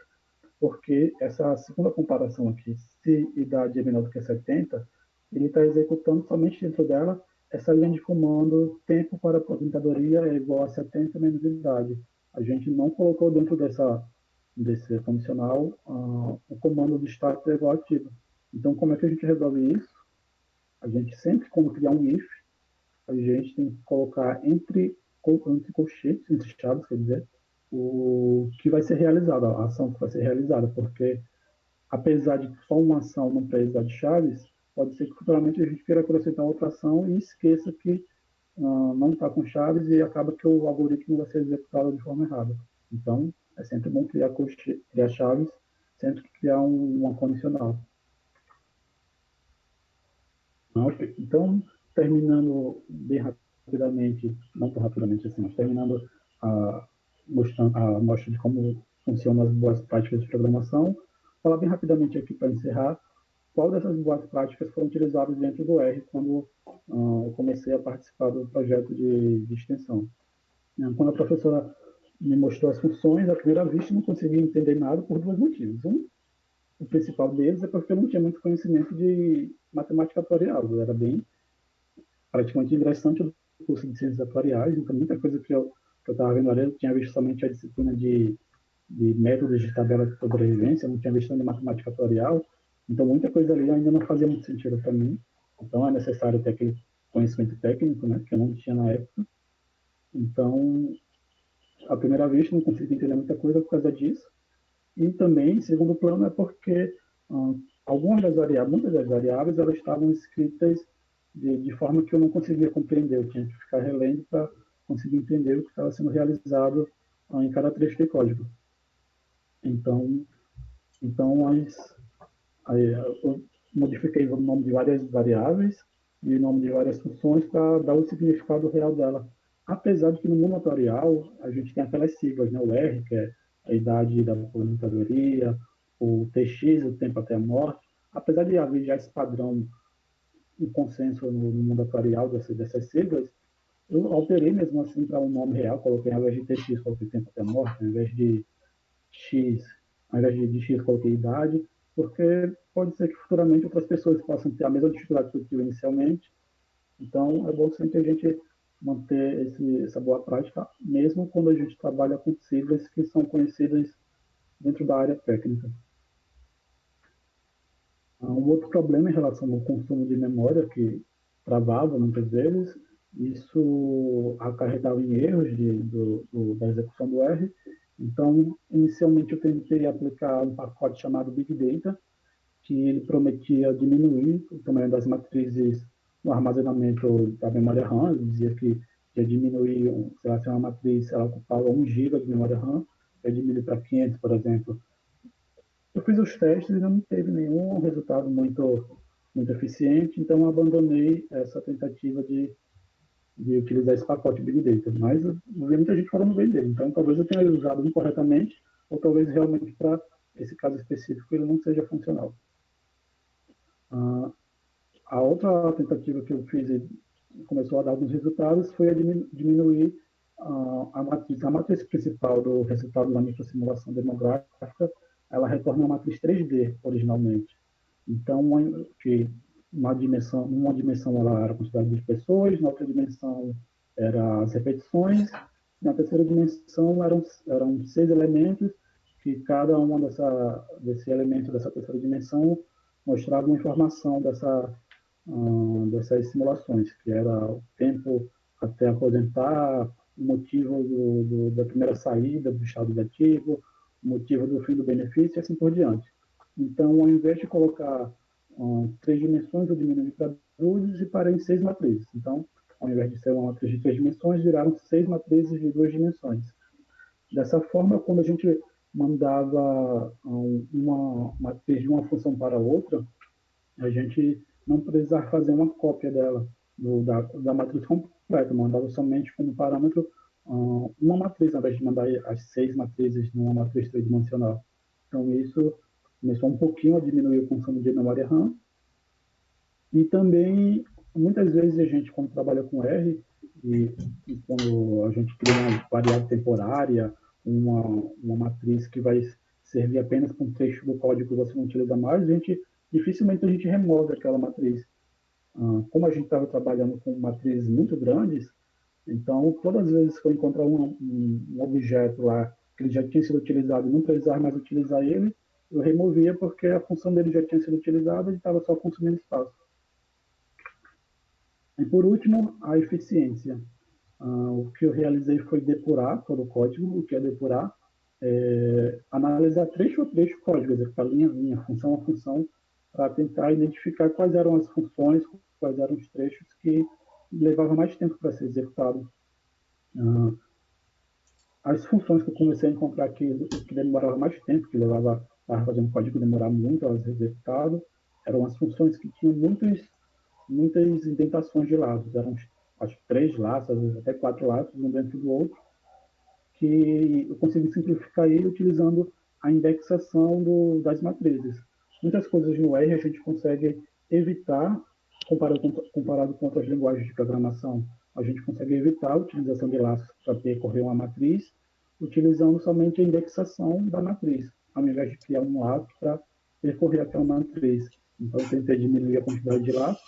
Porque essa segunda comparação aqui, se idade é menor do que 70, ele está executando somente dentro dela essa linha de comando tempo para aposentadoria é igual a 70 menos idade. A gente não colocou dentro desse condicional o comando de status é igual a ativo. Então, como é que a gente resolve isso? A gente sempre, quando criar um if, a gente tem que colocar entre colchetes, entre chaves, quer dizer, o que vai ser realizado, a ação que vai ser realizada, porque apesar de só uma ação não precisar de chaves, pode ser que futuramente a gente queira acrescentar outra ação e esqueça que não está com chaves e acaba que o algoritmo vai ser executado de forma errada. Então, é sempre bom criar chaves, sempre que criar uma condicional. Então, terminando bem rapidamente, não tão rapidamente assim, mas terminando mostrando a mostra de como funcionam as boas práticas de programação, falar bem rapidamente aqui para encerrar qual dessas boas práticas foram utilizadas dentro do R quando eu comecei a participar do projeto de extensão. Quando a professora me mostrou as funções, à primeira vista não consegui entender nada por dois motivos. O principal deles é porque eu não tinha muito conhecimento de matemática atuarial. Eu era bem praticamente ingressante do curso de ciências atuariais, então muita coisa que eu estava vendo ali, eu tinha visto somente a disciplina de métodos de tabela de sobrevivência, eu não tinha visto nada de matemática atuarial, então muita coisa ali ainda não fazia muito sentido para mim. Então é necessário ter aquele conhecimento técnico, né, que eu não tinha na época. Então, à primeira vista, não consegui entender muita coisa por causa disso. E também, em segundo plano, é porque algumas das variáveis, muitas das variáveis, elas estavam escritas de forma que eu não conseguia compreender. Eu tinha que ficar relendo para conseguir entender o que estava sendo realizado em cada trecho de código. Então, eu modifiquei o nome de várias variáveis e o nome de várias funções para dar o significado real dela. Apesar de que no mundo atuarial a gente tem aquelas siglas, né? O R, que é a idade da aposentadoria, o TX, o tempo até a morte. Apesar de haver já esse padrão, um consenso no mundo atuarial dessas siglas, eu alterei mesmo assim para um nome real, coloquei ao invés de TX, coloquei tempo até a morte, ao invés de X, ao invés de X, coloquei idade, porque pode ser que futuramente outras pessoas possam ter a mesma dificuldade que eu tive inicialmente. Então, é bom sempre a gente manter essa boa prática, mesmo quando a gente trabalha com siglas que são conhecidas dentro da área técnica. Um outro problema em relação ao consumo de memória, que travava muitas vezes, isso acarretava em erros da execução do R. Então, inicialmente eu tentei aplicar um pacote chamado Big Data, que ele prometia diminuir o tamanho das matrizes no armazenamento da memória RAM. Ele dizia que ia diminuir, sei lá, se uma matriz ela ocupava 1 GB de memória RAM, ia diminuir para 500, por exemplo. Eu fiz os testes e não teve nenhum resultado muito eficiente, então eu abandonei essa tentativa de utilizar esse pacote Big Data. Mas eu vi muita gente falando bem dele, então talvez eu tenha usado incorretamente, ou talvez realmente para esse caso específico ele não seja funcional. A outra tentativa que eu fiz e começou a dar alguns resultados foi a diminuir a matriz. A matriz principal do resultado da microsimulação demográfica, ela retorna uma matriz 3D originalmente. Então, que numa dimensão ela era a quantidade de pessoas, na outra dimensão eram as repetições, na terceira dimensão eram 6 elementos, que cada uma desse elemento dessa terceira dimensão mostrava uma informação dessas simulações, que era o tempo até aposentar, o motivo da primeira saída do estado de ativo, o motivo do fim do benefício e assim por diante. Então, ao invés de colocar 3 dimensões, eu diminui para 2 e parei em 6 matrizes. Então, ao invés de ser uma matriz de 3 dimensões, viraram 6 matrizes de 2 dimensões. Dessa forma, quando a gente mandava uma matriz de uma função para outra, a gente não precisava fazer uma cópia dela, da matriz completa, mandava somente como parâmetro uma matriz, ao invés de mandar as 6 matrizes numa matriz tridimensional. Então, isso começou um pouquinho a diminuir o consumo de memória RAM. E também, muitas vezes, a gente, quando trabalha com R, e quando a gente cria uma variável temporária, uma matriz que vai servir apenas para um trecho do código que você não utiliza mais, dificilmente a gente remove aquela matriz. Como a gente estava trabalhando com matrizes muito grandes, então todas as vezes que eu encontrar um objeto lá que ele já tinha sido utilizado e não precisava mais utilizar ele, eu removia porque a função dele já tinha sido utilizada e estava só consumindo espaço. E por último, a eficiência. O que eu realizei foi depurar todo o código. O que é depurar? Analisar trecho a trecho o código, executar linha a linha, função a função, para tentar identificar quais eram as funções, quais eram os trechos que levavam mais tempo para ser executado. As funções que eu comecei a encontrar que demorava mais tempo, que levava a fazer um código demorar muito a ser executado, eram as funções que tinham muitas indentações de laços. Eram, acho que 3 laços, até 4 laços, um dentro do outro, que eu consegui simplificar ele utilizando a indexação das matrizes. Muitas coisas no R a gente consegue evitar, comparado com outras linguagens de programação, a gente consegue evitar a utilização de laços para percorrer uma matriz, utilizando somente a indexação da matriz, ao invés de criar um laço para percorrer aquela matriz. Então, eu tentei diminuir a quantidade de laços.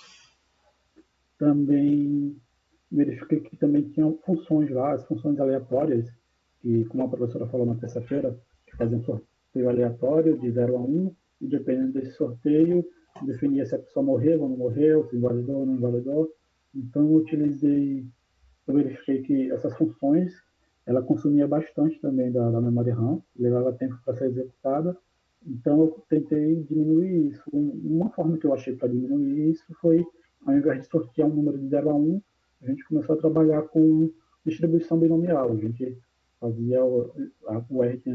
Também verifiquei que também tinham funções lá, as funções aleatórias, que, como a professora falou na terça-feira, que faziam um sorteio aleatório de 0 a 1, e dependendo desse sorteio, definia se a pessoa morreu ou não morreu, se invalidou ou não invalidou. Então, eu verifiquei que essas funções, ela consumia bastante também da memória RAM, levava tempo para ser executada. Então, eu tentei diminuir isso. Uma forma que eu achei para diminuir isso foi, ao invés de sortear um número de 0 a 1, a gente começou a trabalhar com distribuição binomial. A gente fazia, o R tem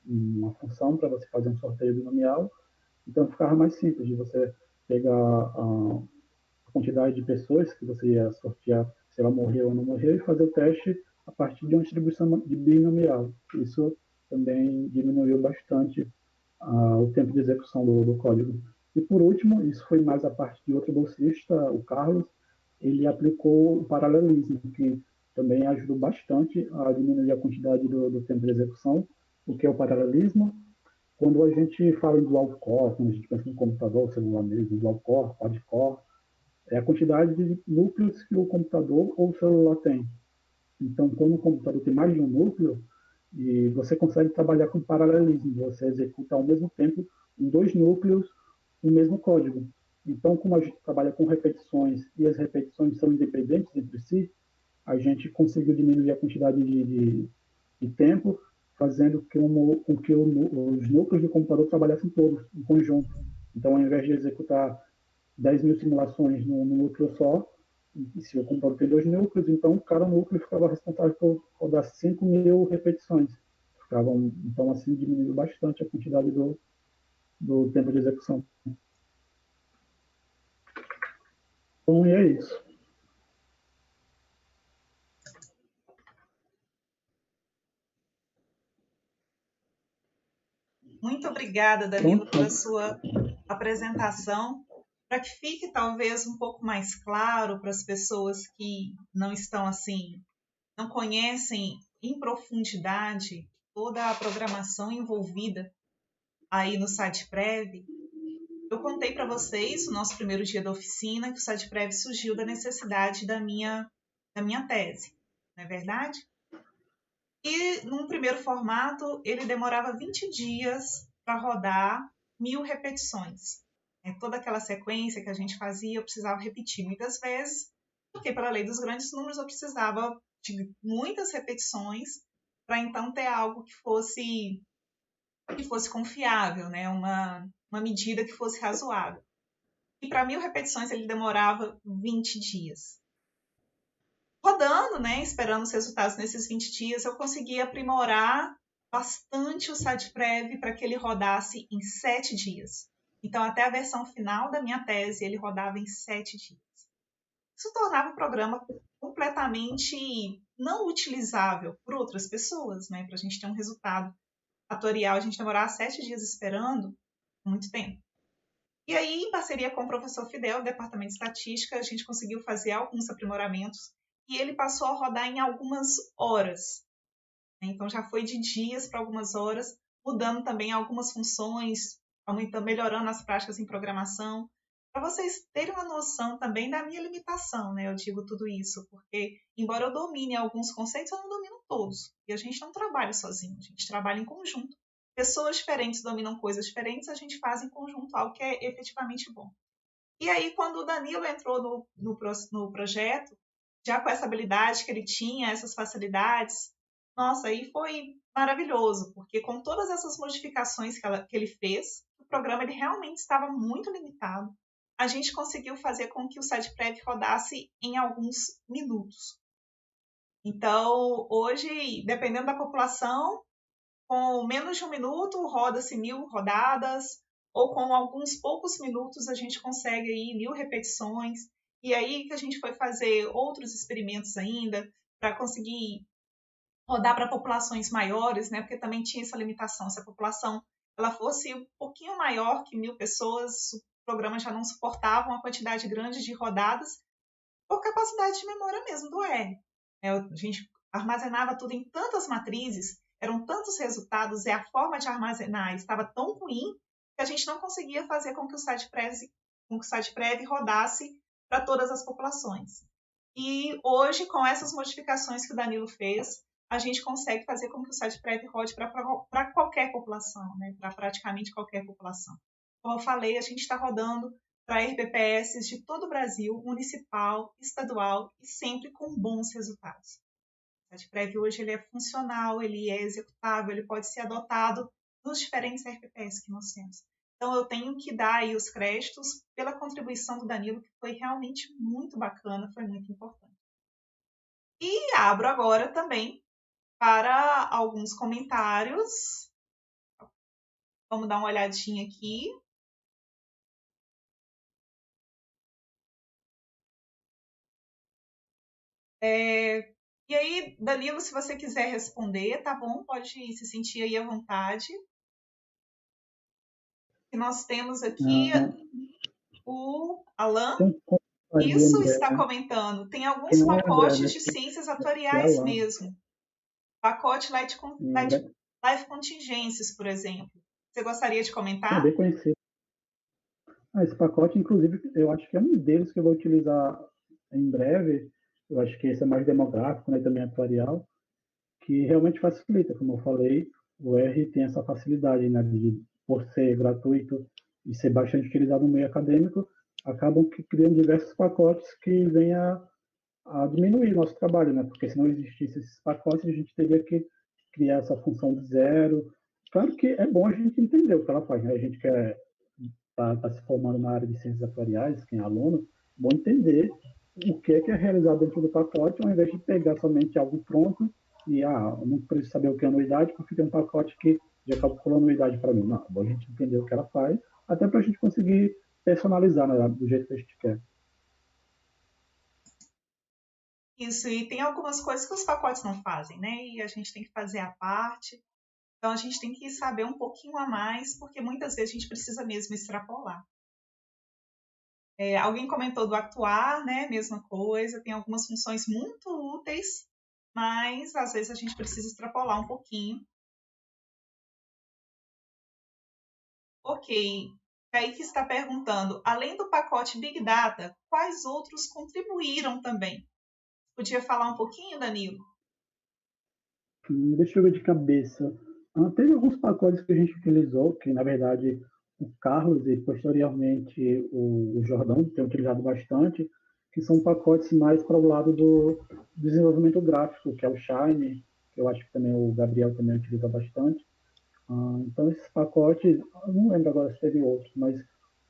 uma função para você fazer um sorteio binomial, então ficava mais simples de você pegar a quantidade de pessoas que você ia sortear, se ela morreu ou não morreu, e fazer o teste a partir de uma distribuição de binomial. Isso também diminuiu bastante o tempo de execução do código. E por último, isso foi mais a parte de outro bolsista, o Carlos, ele aplicou o paralelismo, que também ajudou bastante a diminuir a quantidade do tempo de execução. O que é o paralelismo? Quando a gente fala em dual core, quando a gente pensa no computador, celular mesmo, dual core, quad core, é a quantidade de núcleos que o computador ou o celular tem. Então, quando o computador tem mais de um núcleo, e você consegue trabalhar com paralelismo, você executa ao mesmo tempo em 2 núcleos o mesmo código. Então, como a gente trabalha com repetições e as repetições são independentes entre si, a gente conseguiu diminuir a quantidade de tempo, fazendo com que os núcleos do computador trabalhassem todos em conjunto. Então, ao invés de executar 10 mil simulações num núcleo só, e se o computador tem 2 núcleos, então cada núcleo ficava responsável por rodar 5.000 repetições. Então, assim, diminuiu bastante a quantidade do tempo de execução. Então, e é isso. Muito obrigada, Danilo, pela sua apresentação. Para que fique talvez um pouco mais claro para as pessoas que não estão assim, não conhecem em profundidade toda a programação envolvida aí no SitePrev, eu contei para vocês, no nosso primeiro dia da oficina, que o SitePrev surgiu da necessidade da minha tese, não é verdade? E num primeiro formato, ele demorava 20 dias para rodar 1.000 repetições. Toda aquela sequência que a gente fazia, eu precisava repetir muitas vezes, porque pela lei dos grandes números eu precisava de muitas repetições para então ter algo que fosse confiável, né? uma medida que fosse razoável. E para 1.000 repetições ele demorava 20 dias. Rodando, né, esperando os resultados nesses 20 dias, eu consegui aprimorar bastante o SitePrev para que ele rodasse em 7 dias. Então, até a versão final da minha tese, ele rodava em 7 dias. Isso tornava o programa completamente não utilizável por outras pessoas, né? Para a gente ter um resultado fatorial, a gente demorar 7 dias esperando, muito tempo. E aí, em parceria com o professor Fidel, do Departamento de Estatística, a gente conseguiu fazer alguns aprimoramentos e ele passou a rodar em algumas horas. Então, já foi de dias para algumas horas, mudando também algumas funções, aumentando, melhorando as práticas em programação. Para vocês terem uma noção também da minha limitação, né? Eu digo tudo isso, porque, embora eu domine alguns conceitos, eu não domino todos. E a gente não trabalha sozinho, a gente trabalha em conjunto. Pessoas diferentes dominam coisas diferentes, a gente faz em conjunto algo que é efetivamente bom. E aí, quando o Danilo entrou no projeto, já com essa habilidade que ele tinha, essas facilidades, nossa, aí foi maravilhoso, porque com todas essas modificações que ele fez, o programa ele realmente estava muito limitado. A gente conseguiu fazer com que o SitePrev rodasse em alguns minutos. Então, hoje, dependendo da população, com menos de um minuto, roda-se 1000 rodadas, ou com alguns poucos minutos a gente consegue aí 1000 repetições. E aí que a gente foi fazer outros experimentos ainda para conseguir rodar para populações maiores, né? Porque também tinha essa limitação. Se a população ela fosse um pouquinho maior que 1000 pessoas, o programa já não suportava uma quantidade grande de rodadas por capacidade de memória mesmo do R. A gente armazenava tudo em tantas matrizes, eram tantos resultados e a forma de armazenar estava tão ruim que a gente não conseguia fazer com que o SitePrev rodasse para todas as populações. E hoje, com essas modificações que o Danilo fez, a gente consegue fazer com que o SitePrev rode para qualquer população, né? Para praticamente qualquer população. Como eu falei, a gente está rodando para RBPS de todo o Brasil, municipal, estadual e sempre com bons resultados. O SitePrev hoje ele é funcional, ele é executável, ele pode ser adotado nos diferentes RBPS que nós temos. Então, eu tenho que dar aí os créditos pela contribuição do Danilo, que foi realmente muito bacana, foi muito importante. E abro agora também para alguns comentários. Vamos dar uma olhadinha aqui. E aí, Danilo, se você quiser responder, tá bom? Pode se sentir aí à vontade. E nós temos aqui o Alan. Isso está comentando. Tem alguns pacotes de ciências atuariais mesmo. Pacote Life Contingências, por exemplo. Você gostaria de comentar? É bem conhecido. Esse pacote, inclusive, eu acho que é um deles que eu vou utilizar em breve. Eu acho que esse é mais demográfico, né, também atuarial, que realmente facilita, como eu falei, o R tem essa facilidade, né, de, por ser gratuito e ser bastante utilizado no meio acadêmico, acabam criando diversos pacotes que vêm a diminuir o nosso trabalho, né, porque se não existissem esses pacotes, a gente teria que criar essa função de zero. Claro que é bom a gente entender o que ela faz, né, a gente quer tá se formando na área de ciências atuariais, quem é aluno, bom entender o que é realizado dentro do pacote, ao invés de pegar somente algo pronto e, eu não preciso saber o que é anuidade, porque tem um pacote que já calculou anuidade para mim. Não, é bom a gente entender o que ela faz, até para a gente conseguir personalizar, né, do jeito que a gente quer. Isso, e tem algumas coisas que os pacotes não fazem, né? E a gente tem que fazer a parte. Então, a gente tem que saber um pouquinho a mais, porque muitas vezes a gente precisa mesmo extrapolar. Alguém comentou do actuar, né? Mesma coisa, tem algumas funções muito úteis, mas às vezes a gente precisa extrapolar um pouquinho. Ok. Kaique está perguntando, além do pacote Big Data, quais outros contribuíram também? Podia falar um pouquinho, Danilo? Deixa eu ver de cabeça. Teve alguns pacotes que a gente utilizou, que na verdade o Carlos e posteriormente o Jordão têm utilizado bastante, que são pacotes mais para o lado do desenvolvimento gráfico, que é o Shine, que eu acho que também o Gabriel também utiliza bastante. Então esses pacotes, eu não lembro agora se teve outros, mas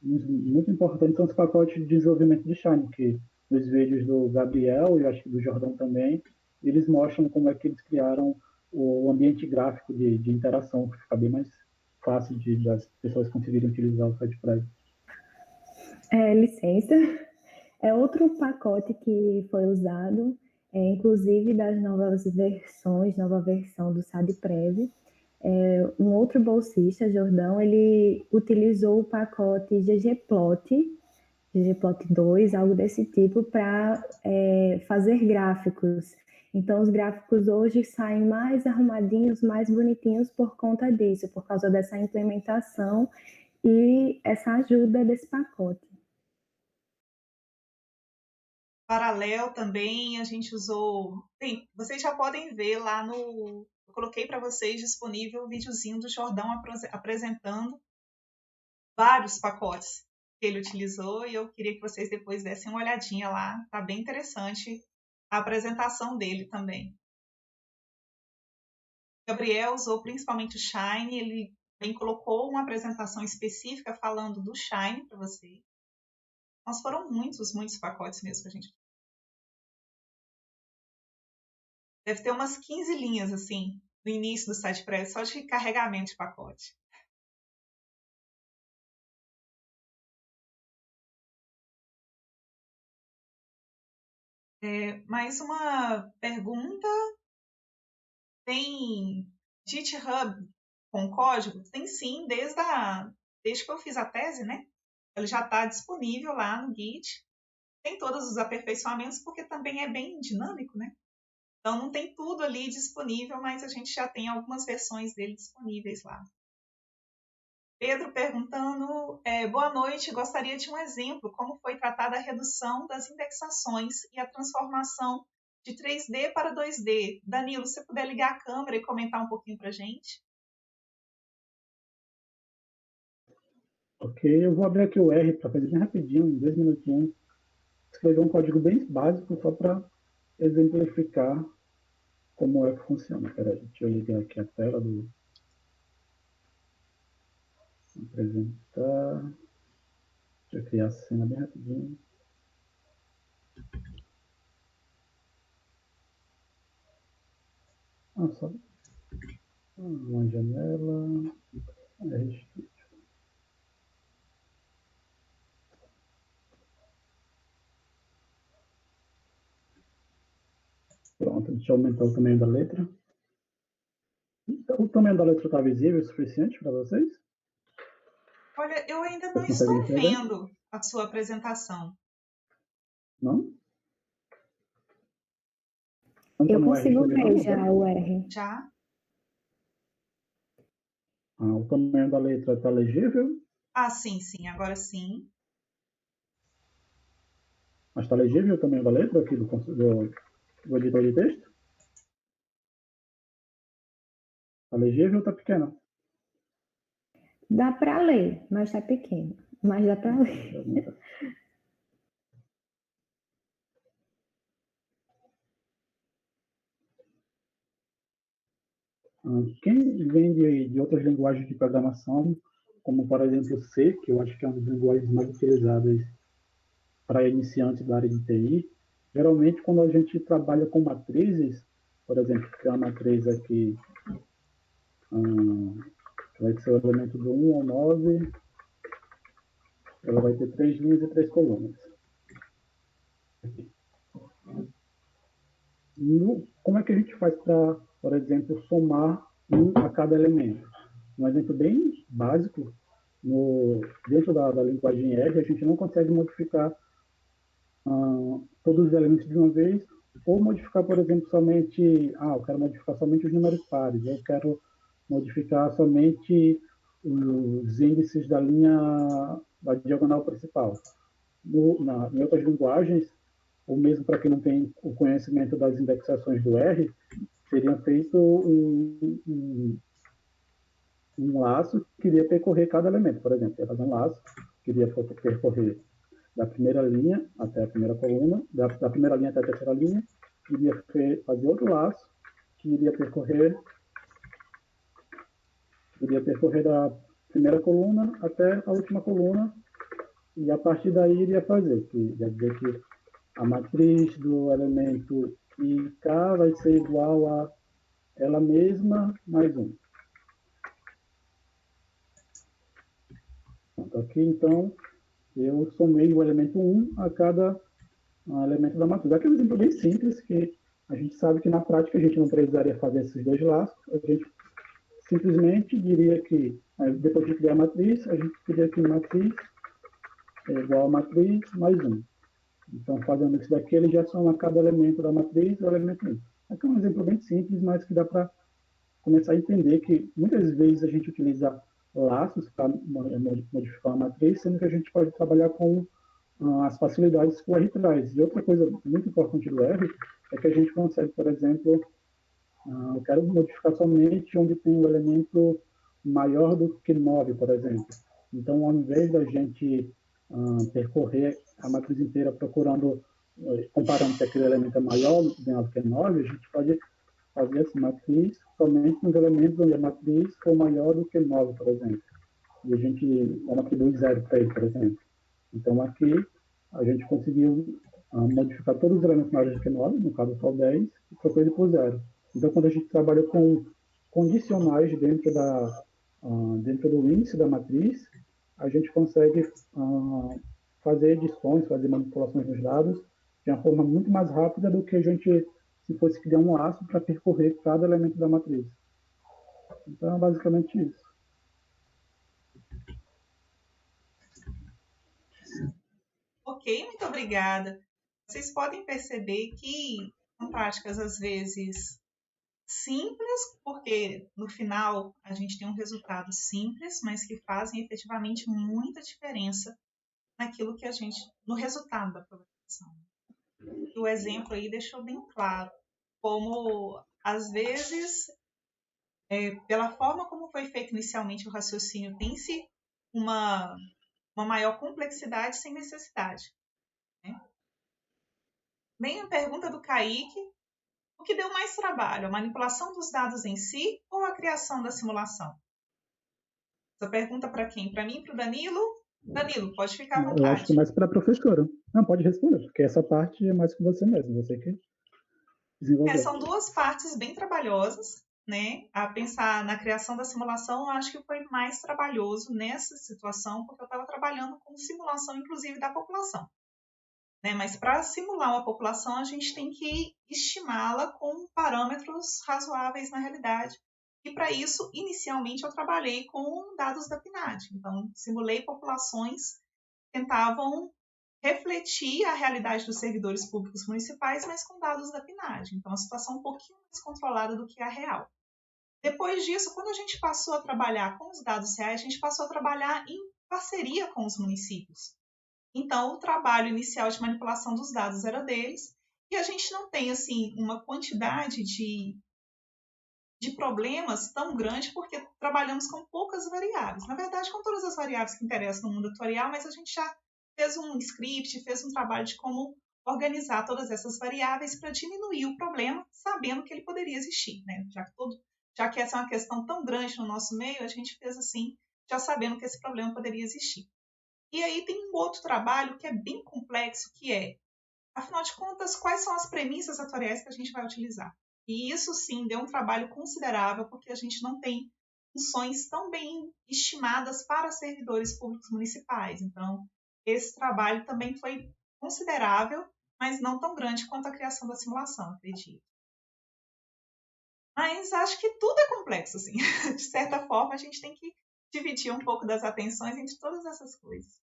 muito importantes são os pacotes de desenvolvimento de Shine, que nos vídeos do Gabriel e eu acho que do Jordão também, eles mostram como é que eles criaram o ambiente gráfico de interação, que fica bem mais fácil das pessoas conseguirem utilizar o SitePrev. Licença. É outro pacote que foi usado, inclusive das novas versões, nova versão do SitePrev. Um outro bolsista, Jordão, ele utilizou o pacote ggplot 2, algo desse tipo, para fazer gráficos. Então, os gráficos hoje saem mais arrumadinhos, mais bonitinhos por conta disso, por causa dessa implementação e essa ajuda desse pacote. Paralelo também, a gente usou... vocês já podem ver lá no... Eu coloquei para vocês disponível o videozinho do Jordão apresentando vários pacotes que ele utilizou e eu queria que vocês depois dessem uma olhadinha lá. Tá bem interessante a apresentação dele também. O Gabriel usou principalmente o Shine, ele também colocou uma apresentação específica falando do Shine para você. Mas foram muitos pacotes mesmo que a gente... Deve ter umas 15 linhas, assim, no início do SitePress, só de carregamento de pacote. Mais uma pergunta. Tem GitHub com código? Tem sim, desde que eu fiz a tese, né? Ele já está disponível lá no Git. Tem todos os aperfeiçoamentos, porque também é bem dinâmico, né? Então não tem tudo ali disponível, mas a gente já tem algumas versões dele disponíveis lá. Pedro perguntando, boa noite, gostaria de um exemplo, como foi tratada a redução das indexações e a transformação de 3D para 2D. Danilo, se você puder ligar a câmera e comentar um pouquinho para a gente. Ok, eu vou abrir aqui o R para fazer bem rapidinho, em 2 minutinhos, escrever um código bem básico só para exemplificar como é que funciona. Peraí, deixa eu ligar aqui a tela do apresentar. Deixa eu criar a cena bem rapidinho. Só uma janela. Pronto, deixa eu aumentar o tamanho da letra. Então, o tamanho da letra está visível o suficiente para vocês? Olha, eu ainda não estou vendo a sua apresentação. Não? Eu consigo ver já o R. Já? O tamanho da letra está legível? Sim, agora sim. Mas está legível o tamanho da letra aqui do editor de texto? Está legível ou está pequena? Dá para ler, mas está pequeno. Mas dá para ler. Quem vem de outras linguagens de programação, como por exemplo C, que eu acho que é uma das linguagens mais utilizadas para iniciantes da área de TI, geralmente quando a gente trabalha com matrizes, por exemplo, tem uma matriz aqui, vai ser o elemento do 1 ao 9, ela vai ter 3 linhas e 3 colunas. Como é que a gente faz para, por exemplo, somar um a cada elemento? Um exemplo bem básico, dentro da linguagem R, a gente não consegue modificar todos os elementos de uma vez, ou modificar, por exemplo, somente, eu quero modificar somente os números pares, eu quero modificar somente os índices da diagonal principal. Em outras linguagens, ou mesmo para quem não tem o conhecimento das indexações do R, seria feito um laço que iria percorrer cada elemento. Por exemplo, ia fazer um laço que iria percorrer da primeira linha até a primeira coluna, da primeira linha até a terceira linha, iria fazer outro laço que iria percorrer da primeira coluna até a última coluna, e a partir daí iria fazer, que ia dizer que a matriz do elemento IK vai ser igual a ela mesma mais 1. Aqui, então, eu somei o elemento 1 a cada elemento da matriz. Aqui é um exemplo bem simples, que a gente sabe que na prática a gente não precisaria fazer esses dois laços, a gente simplesmente diria que, depois de criar a matriz, a gente diria que matriz é igual a matriz mais 1. Então, fazendo isso daqui, ele já soma cada elemento da matriz o elemento 1. Aqui é um exemplo bem simples, mas que dá para começar a entender que muitas vezes a gente utiliza laços para modificar a matriz, sendo que a gente pode trabalhar com as facilidades que o R traz. E outra coisa muito importante do R é que a gente consegue, por exemplo, eu quero modificar somente onde tem um elemento maior do que 9, por exemplo. Então, ao invés da gente percorrer a matriz inteira procurando comparando que aquele elemento é maior do que 9, a gente pode fazer essa matriz somente nos elementos onde a matriz for maior do que 9, por exemplo. E a gente vamos atribuir 0 para ele, por exemplo. Então, aqui, a gente conseguiu modificar todos os elementos maiores do que 9, no caso só 10, e trocou ele por 0. Então, quando a gente trabalha com condicionais dentro do índice da matriz, a gente consegue fazer edições, fazer manipulações nos dados de uma forma muito mais rápida do que a gente, se fosse criar um laço para percorrer cada elemento da matriz. Então, é basicamente isso. Ok, muito obrigada. Vocês podem perceber que são práticas, às vezes, simples, porque no final a gente tem um resultado simples, mas que fazem efetivamente muita diferença naquilo que a gente, no resultado da programação. E o exemplo aí deixou bem claro como, às vezes, pela forma como foi feito inicialmente o raciocínio, tem-se uma maior complexidade sem necessidade. Né? Vem a pergunta do Kaique: o que deu mais trabalho, a manipulação dos dados em si ou a criação da simulação? Essa pergunta para quem? Para mim e para o Danilo? Danilo, pode ficar à vontade. Eu acho que mais para a professora. Não, pode responder, porque essa parte é mais com você mesmo, você que desenvolveu. São duas partes bem trabalhosas, né? A pensar na criação da simulação, eu acho que foi mais trabalhoso nessa situação, porque eu estava trabalhando com simulação, inclusive, da população. Né? Mas para simular uma população, a gente tem que estimá-la com parâmetros razoáveis na realidade. E para isso, inicialmente, eu trabalhei com dados da PNAD. Então, simulei populações que tentavam refletir a realidade dos servidores públicos municipais, mas com dados da PNAD. Então, a situação um pouquinho mais controlada do que a real. Depois disso, quando a gente passou a trabalhar com os dados reais, a gente passou a trabalhar em parceria com os municípios. Então, o trabalho inicial de manipulação dos dados era deles, e a gente não tem assim uma quantidade de problemas tão grande porque trabalhamos com poucas variáveis. Na verdade, com todas as variáveis que interessam no mundo atuarial, mas a gente já fez um script, fez um trabalho de como organizar todas essas variáveis para diminuir o problema, sabendo que ele poderia existir. Né? Já que essa é uma questão tão grande no nosso meio, a gente fez assim, já sabendo que esse problema poderia existir. E aí tem um outro trabalho que é bem complexo, que é, afinal de contas, quais são as premissas atuariais que a gente vai utilizar? E isso, sim, deu um trabalho considerável, porque a gente não tem funções tão bem estimadas para servidores públicos municipais. Então, esse trabalho também foi considerável, mas não tão grande quanto a criação da simulação, acredito. Mas acho que tudo é complexo, assim. De certa forma, a gente tem que dividir um pouco das atenções entre todas essas coisas.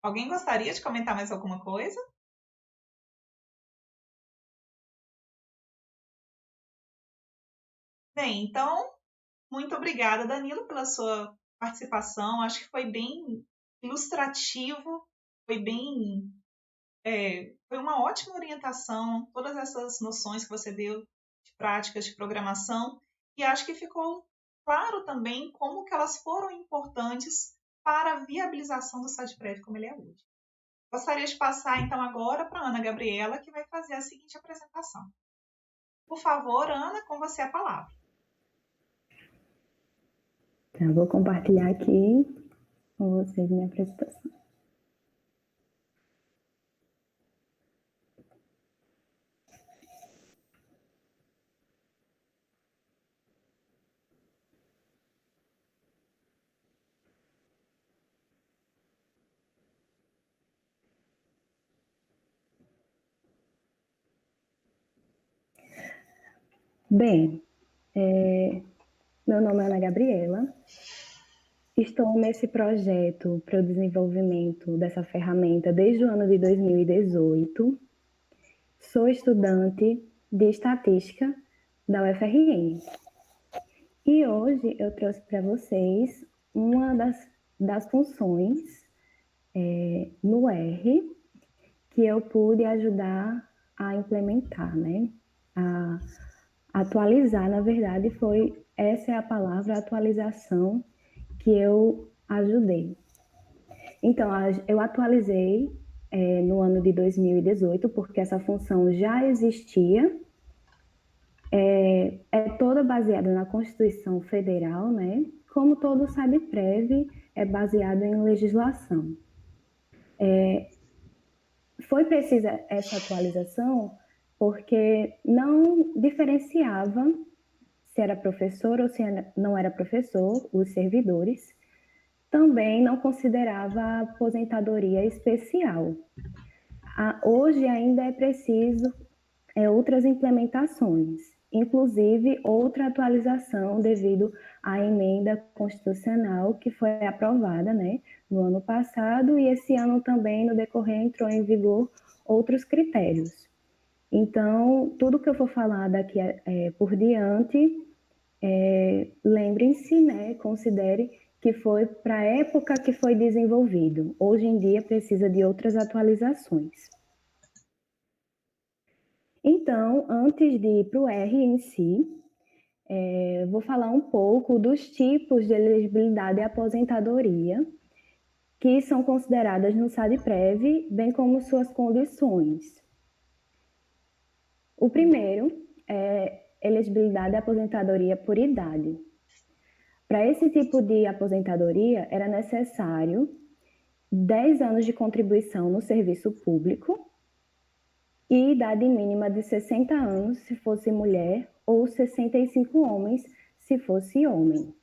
Alguém gostaria de comentar mais alguma coisa? Bem, então, muito obrigada, Danilo, pela sua participação. Acho que foi bem ilustrativo, foi bem... foi uma ótima orientação, todas essas noções que você deu de práticas de programação, e acho que ficou claro também como que elas foram importantes para a viabilização do SADPREV como ele é hoje. Gostaria de passar, então, agora para a Ana Gabriela, que vai fazer a seguinte apresentação. Por favor, Ana, com você a palavra. Então, vou compartilhar aqui com vocês minha apresentação. Bem, meu nome é Ana Gabriela. Estou nesse projeto para o desenvolvimento dessa ferramenta desde o ano de 2018. Sou estudante de estatística da UFRN. E hoje eu trouxe para vocês uma das funções no R que eu pude ajudar a implementar, né? A atualizar, na verdade, essa é a palavra, atualização, que eu ajudei. Então, eu atualizei no ano de 2018, porque essa função já existia, é toda baseada na Constituição Federal, né? Como todo SADPREV é baseado em legislação. Foi precisa essa atualização porque não diferenciava se era professor ou se não era professor, os servidores. Também não considerava a aposentadoria especial. Hoje ainda é preciso outras implementações, inclusive outra atualização devido à emenda constitucional que foi aprovada, né, no ano passado, e esse ano também, no decorrer, entrou em vigor outros critérios. Então, tudo que eu for falar daqui por diante, lembrem-se, né, considere que foi para a época que foi desenvolvido. Hoje em dia precisa de outras atualizações. Então, antes de ir para o R em si, vou falar um pouco dos tipos de elegibilidade e aposentadoria que são consideradas no SADPREV, bem como suas condições. O primeiro é elegibilidade e aposentadoria por idade. Para esse tipo de aposentadoria, era necessário 10 anos de contribuição no serviço público e idade mínima de 60 anos se fosse mulher ou 65 homens se fosse homem.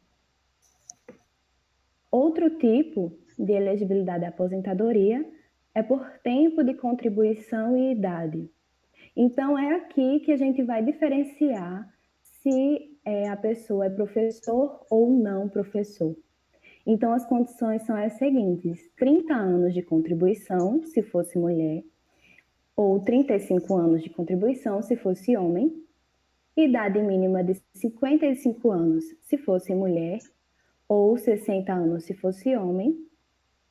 Outro tipo de elegibilidade à aposentadoria é por tempo de contribuição e idade. Então, é aqui que a gente vai diferenciar se a pessoa é professor ou não professor. Então, as condições são as seguintes: 30 anos de contribuição, se fosse mulher, ou 35 anos de contribuição, se fosse homem, idade mínima de 55 anos, se fosse mulher, ou 60 anos, se fosse homem.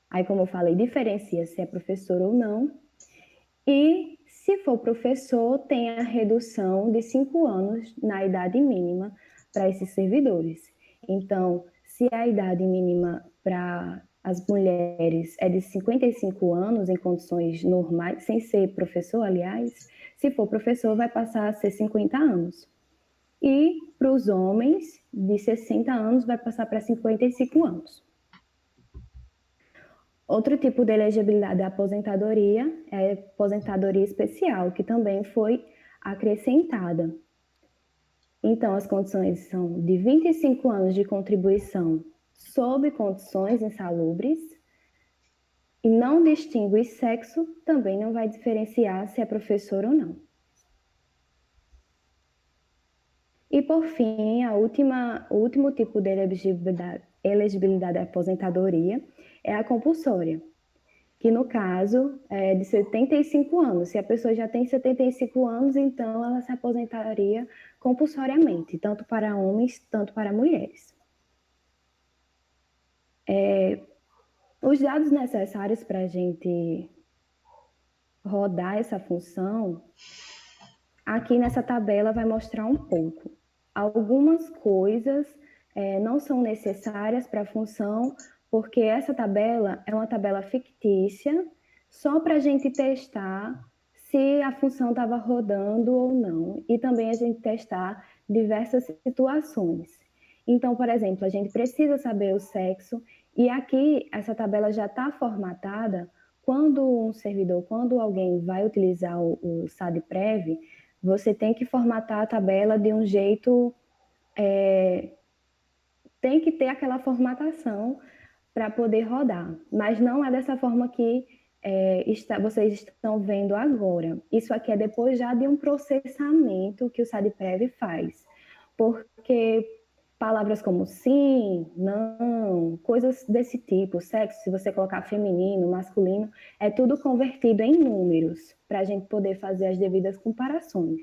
Aí, como eu falei, diferencia se é professor ou não. E, se for professor, tem a redução de 5 anos na idade mínima para esses servidores. Então, se a idade mínima para as mulheres é de 55 anos em condições normais, sem ser professor, aliás, se for professor vai passar a ser 50 anos. E para os homens, de 60 anos, vai passar para 55 anos. Outro tipo de elegibilidade à aposentadoria é a aposentadoria especial, que também foi acrescentada. Então, as condições são de 25 anos de contribuição sob condições insalubres e não distingue sexo, também não vai diferenciar se é professor ou não. E, por fim, o último tipo de elegibilidade à aposentadoria é a compulsória, que no caso é de 75 anos. Se a pessoa já tem 75 anos, então ela se aposentaria compulsoriamente, tanto para homens, tanto para mulheres. Os dados necessários para a gente rodar essa função, aqui nessa tabela vai mostrar um pouco. Algumas coisas não são necessárias para a função, porque essa tabela é uma tabela fictícia, só para a gente testar se a função estava rodando ou não, e também a gente testar diversas situações. Então, por exemplo, a gente precisa saber o sexo, e aqui essa tabela já está formatada. Quando quando alguém vai utilizar o SADPREV, você tem que formatar a tabela de um jeito, tem que ter aquela formatação para poder rodar, mas não é dessa forma que vocês estão vendo agora. Isso aqui é depois já de um processamento que o SADPREV faz, porque palavras como sim, não, coisas desse tipo, sexo, se você colocar feminino, masculino, é tudo convertido em números, para a gente poder fazer as devidas comparações.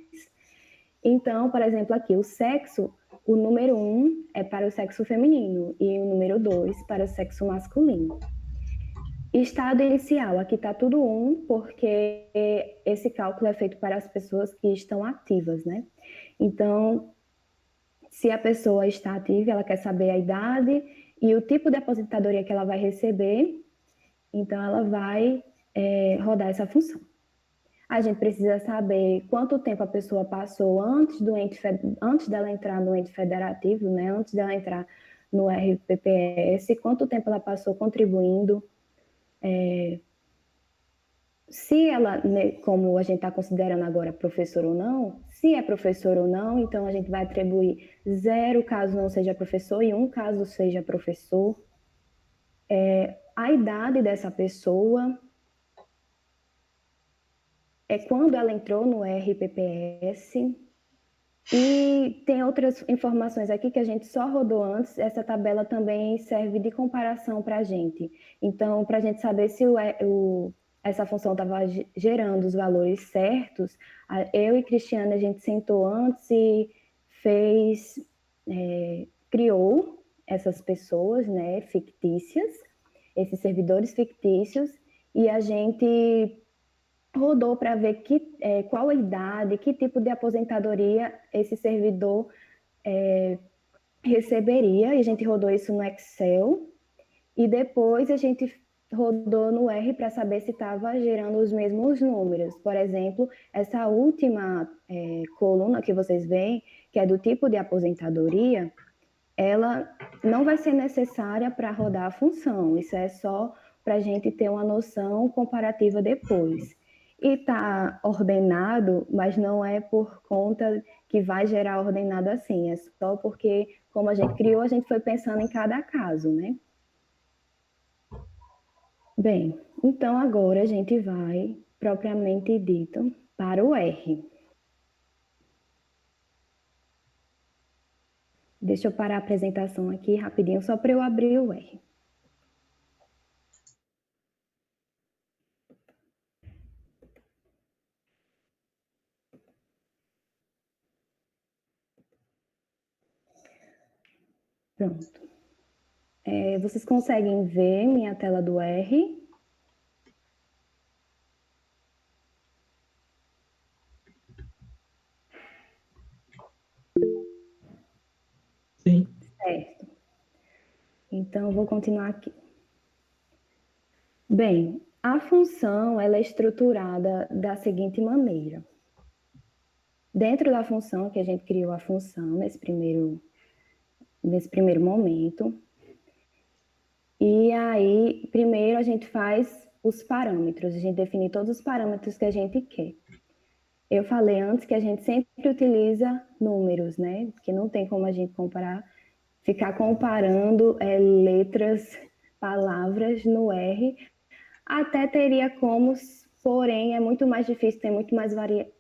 Então, por exemplo, aqui, o sexo, o número 1 é para o sexo feminino e o número 2 para o sexo masculino. Estado inicial, aqui está tudo 1, porque esse cálculo é feito para as pessoas que estão ativas, né? Então, se a pessoa está ativa, ela quer saber a idade e o tipo de aposentadoria que ela vai receber, Então, ela vai rodar essa função. A gente precisa saber quanto tempo a pessoa passou antes dela entrar no ente federativo, né? Antes dela entrar no RPPS, quanto tempo ela passou contribuindo. Se ela, né, como a gente está considerando agora professor ou não, se é professor ou não, então a gente vai atribuir 0 caso não seja professor e 1 caso seja professor. A idade dessa pessoa, quando ela entrou no RPPS, e tem outras informações aqui que a gente só rodou antes. Essa tabela também serve de comparação para a gente. Então, para a gente saber se essa função estava gerando os valores certos, eu e Cristiane, a gente sentou antes e criou essas pessoas, né, fictícias, esses servidores fictícios, e a gente rodou para ver qual a idade, que tipo de aposentadoria esse servidor receberia, e a gente rodou isso no Excel, e depois a gente rodou no R para saber se estava gerando os mesmos números. Por exemplo, essa última coluna que vocês veem, que é do tipo de aposentadoria, ela não vai ser necessária para rodar a função, isso é só para a gente ter uma noção comparativa depois. E está ordenado, mas não é por conta que vai gerar ordenado assim, é só porque, como a gente criou, a gente foi pensando em cada caso, né? Bem, então agora a gente vai, propriamente dito, para o R. Deixa eu parar a apresentação aqui rapidinho, só para eu abrir o R. Pronto. Vocês conseguem ver minha tela do R? Sim. Certo. Então, eu vou continuar aqui. Bem, a função ela é estruturada da seguinte maneira. Dentro da função, que a gente criou a função nesse primeiro momento, e aí, primeiro a gente faz os parâmetros, a gente define todos os parâmetros que a gente quer. Eu falei antes que a gente sempre utiliza números, né? Porque não tem como a gente ficar comparando letras, palavras no R. Até teria como, porém é muito mais difícil, tem muito mais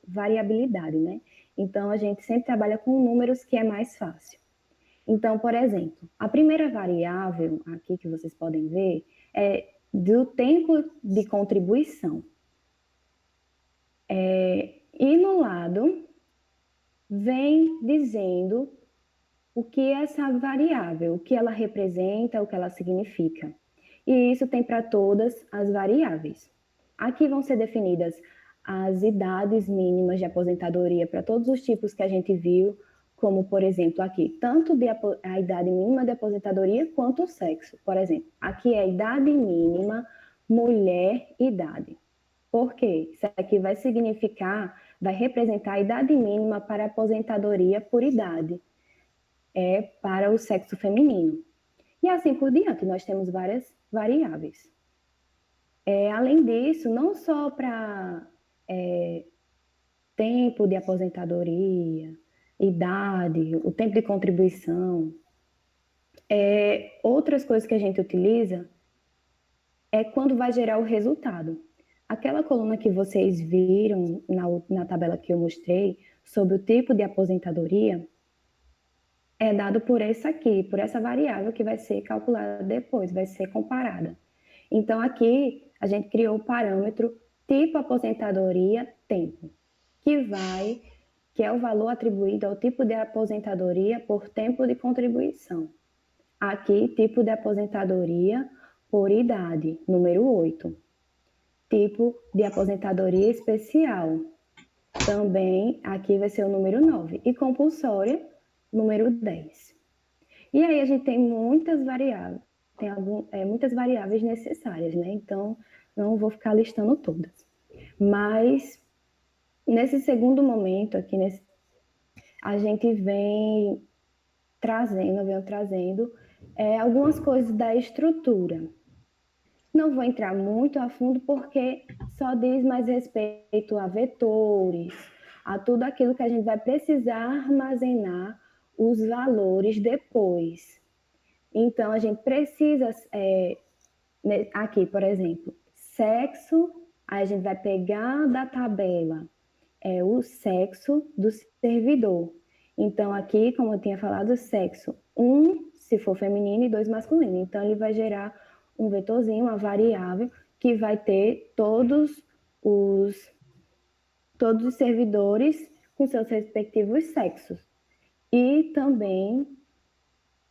variabilidade, né? Então a gente sempre trabalha com números que é mais fácil. Então, por exemplo, a primeira variável aqui que vocês podem ver é do tempo de contribuição. E no lado vem dizendo o que é essa variável, o que ela representa, o que ela significa. E isso tem para todas as variáveis. Aqui vão ser definidas as idades mínimas de aposentadoria para todos os tipos que a gente viu, como, por exemplo, aqui, tanto a idade mínima de aposentadoria quanto o sexo. Por exemplo, aqui é a idade mínima, mulher, idade. Por quê? Isso aqui vai representar a idade mínima para aposentadoria por idade, para o sexo feminino. E assim por diante, nós temos várias variáveis. Além disso, não só para tempo de aposentadoria, idade, o tempo de contribuição, outras coisas que a gente utiliza é quando vai gerar o resultado. Aquela coluna que vocês viram na tabela que eu mostrei sobre o tipo de aposentadoria é dado por essa variável que vai ser calculada depois, vai ser comparada. Então, aqui a gente criou o parâmetro tipo aposentadoria tempo, que é o valor atribuído ao tipo de aposentadoria por tempo de contribuição. Aqui, tipo de aposentadoria por idade, número 8. Tipo de aposentadoria especial, também aqui vai ser o número 9. E compulsória, número 10. E aí a gente tem muitas variáveis, tem muitas variáveis necessárias, né? Então, não vou ficar listando todas. Mas, nesse segundo momento aqui, a gente vem trazendo algumas coisas da estrutura. Não vou entrar muito a fundo porque só diz mais respeito a vetores, a tudo aquilo que a gente vai precisar armazenar os valores depois. Então, a gente precisa, aqui, por exemplo, sexo, aí a gente vai pegar da tabela o sexo do servidor. Então, aqui, como eu tinha falado, sexo 1, se for feminino, e 2 masculino. Então, ele vai gerar um vetorzinho, uma variável, que vai ter todos os servidores com seus respectivos sexos. E também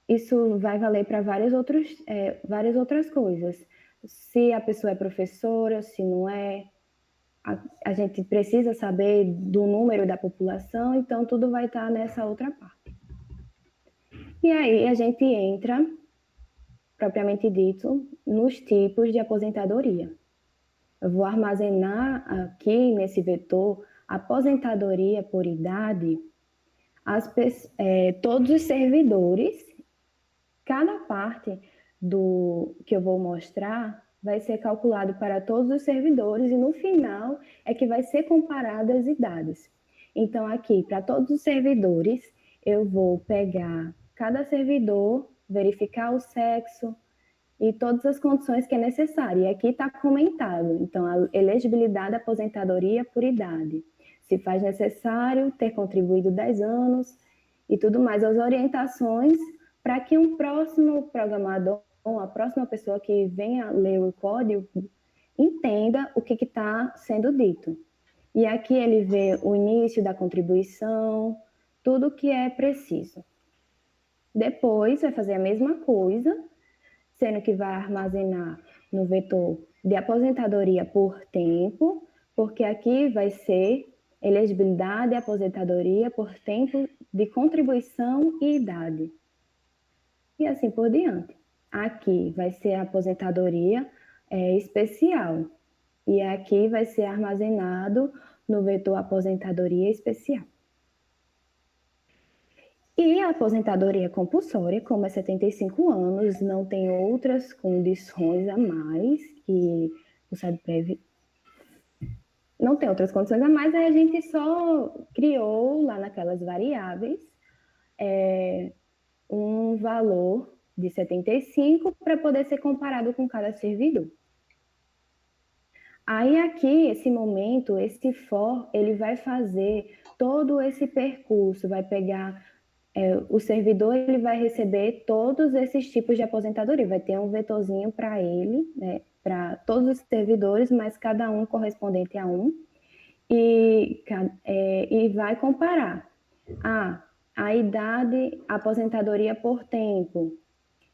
isso vai valer para várias outras coisas. Se a pessoa é professora, se não é, a gente precisa saber do número da população, então tudo vai estar nessa outra parte. E aí a gente entra, propriamente dito, nos tipos de aposentadoria. Eu vou armazenar aqui nesse vetor aposentadoria por idade, todos os servidores. Cada parte do que eu vou mostrar vai ser calculado para todos os servidores e no final é que vai ser comparado as idades. Então, aqui, para todos os servidores, eu vou pegar cada servidor, verificar o sexo e todas as condições que é necessário. E aqui está comentado, então, a elegibilidade à aposentadoria por idade. Se faz necessário ter contribuído 10 anos e tudo mais, as orientações para que um próximo programador, ou a próxima pessoa que venha ler o código, entenda o que está sendo dito. E aqui ele vê o início da contribuição, tudo o que é preciso. Depois vai fazer a mesma coisa, sendo que vai armazenar no vetor de aposentadoria por tempo, porque aqui vai ser elegibilidade e aposentadoria por tempo de contribuição e idade. E assim por diante. Aqui vai ser a aposentadoria especial. E aqui vai ser armazenado no vetor aposentadoria especial. E a aposentadoria compulsória, como é 75 anos, não tem outras condições a mais, que o SADPREV não tem outras condições a mais, aí a gente só criou lá naquelas variáveis um valor de 75 para poder ser comparado com cada servidor. Aí aqui, esse momento, esse for, ele vai fazer todo esse percurso, vai pegar o servidor, ele vai receber todos esses tipos de aposentadoria, vai ter um vetorzinho para ele, né, para todos os servidores, mas cada um correspondente a um, e vai comparar. A idade, a aposentadoria por tempo,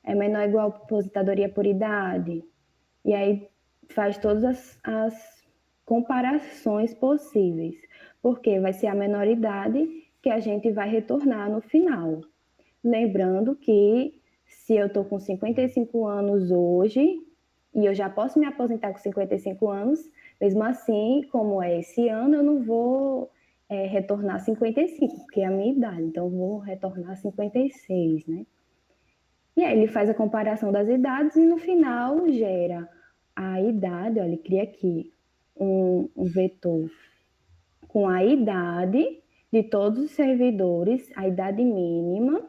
é menor ou igual a aposentadoria por idade. E aí faz todas as comparações possíveis, porque vai ser a menor idade que a gente vai retornar no final. Lembrando que se eu estou com 55 anos hoje, e eu já posso me aposentar com 55 anos, mesmo assim, como é esse ano, eu não vou retornar 55, porque é a minha idade, então eu vou retornar 56, né? E aí ele faz a comparação das idades e no final gera a idade, olha, ele cria aqui um vetor com a idade de todos os servidores, a idade mínima.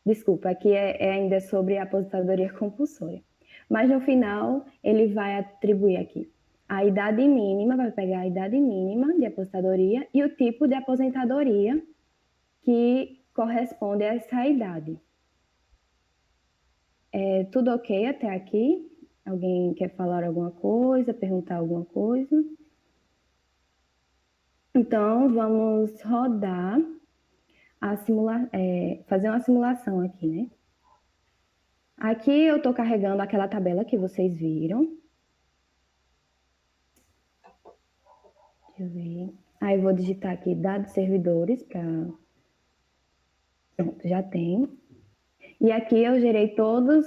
Desculpa, aqui é ainda sobre a aposentadoria compulsória. Mas no final ele vai atribuir aqui a idade mínima, vai pegar a idade mínima de aposentadoria e o tipo de aposentadoria que corresponde a essa idade. Tudo ok até aqui? Alguém quer falar alguma coisa, perguntar alguma coisa? Então, vamos rodar fazer uma simulação aqui, né? Aqui eu estou carregando aquela tabela que vocês viram. Deixa eu ver. Aí eu vou digitar aqui dados servidores para... Pronto, já tem. E aqui eu gerei todos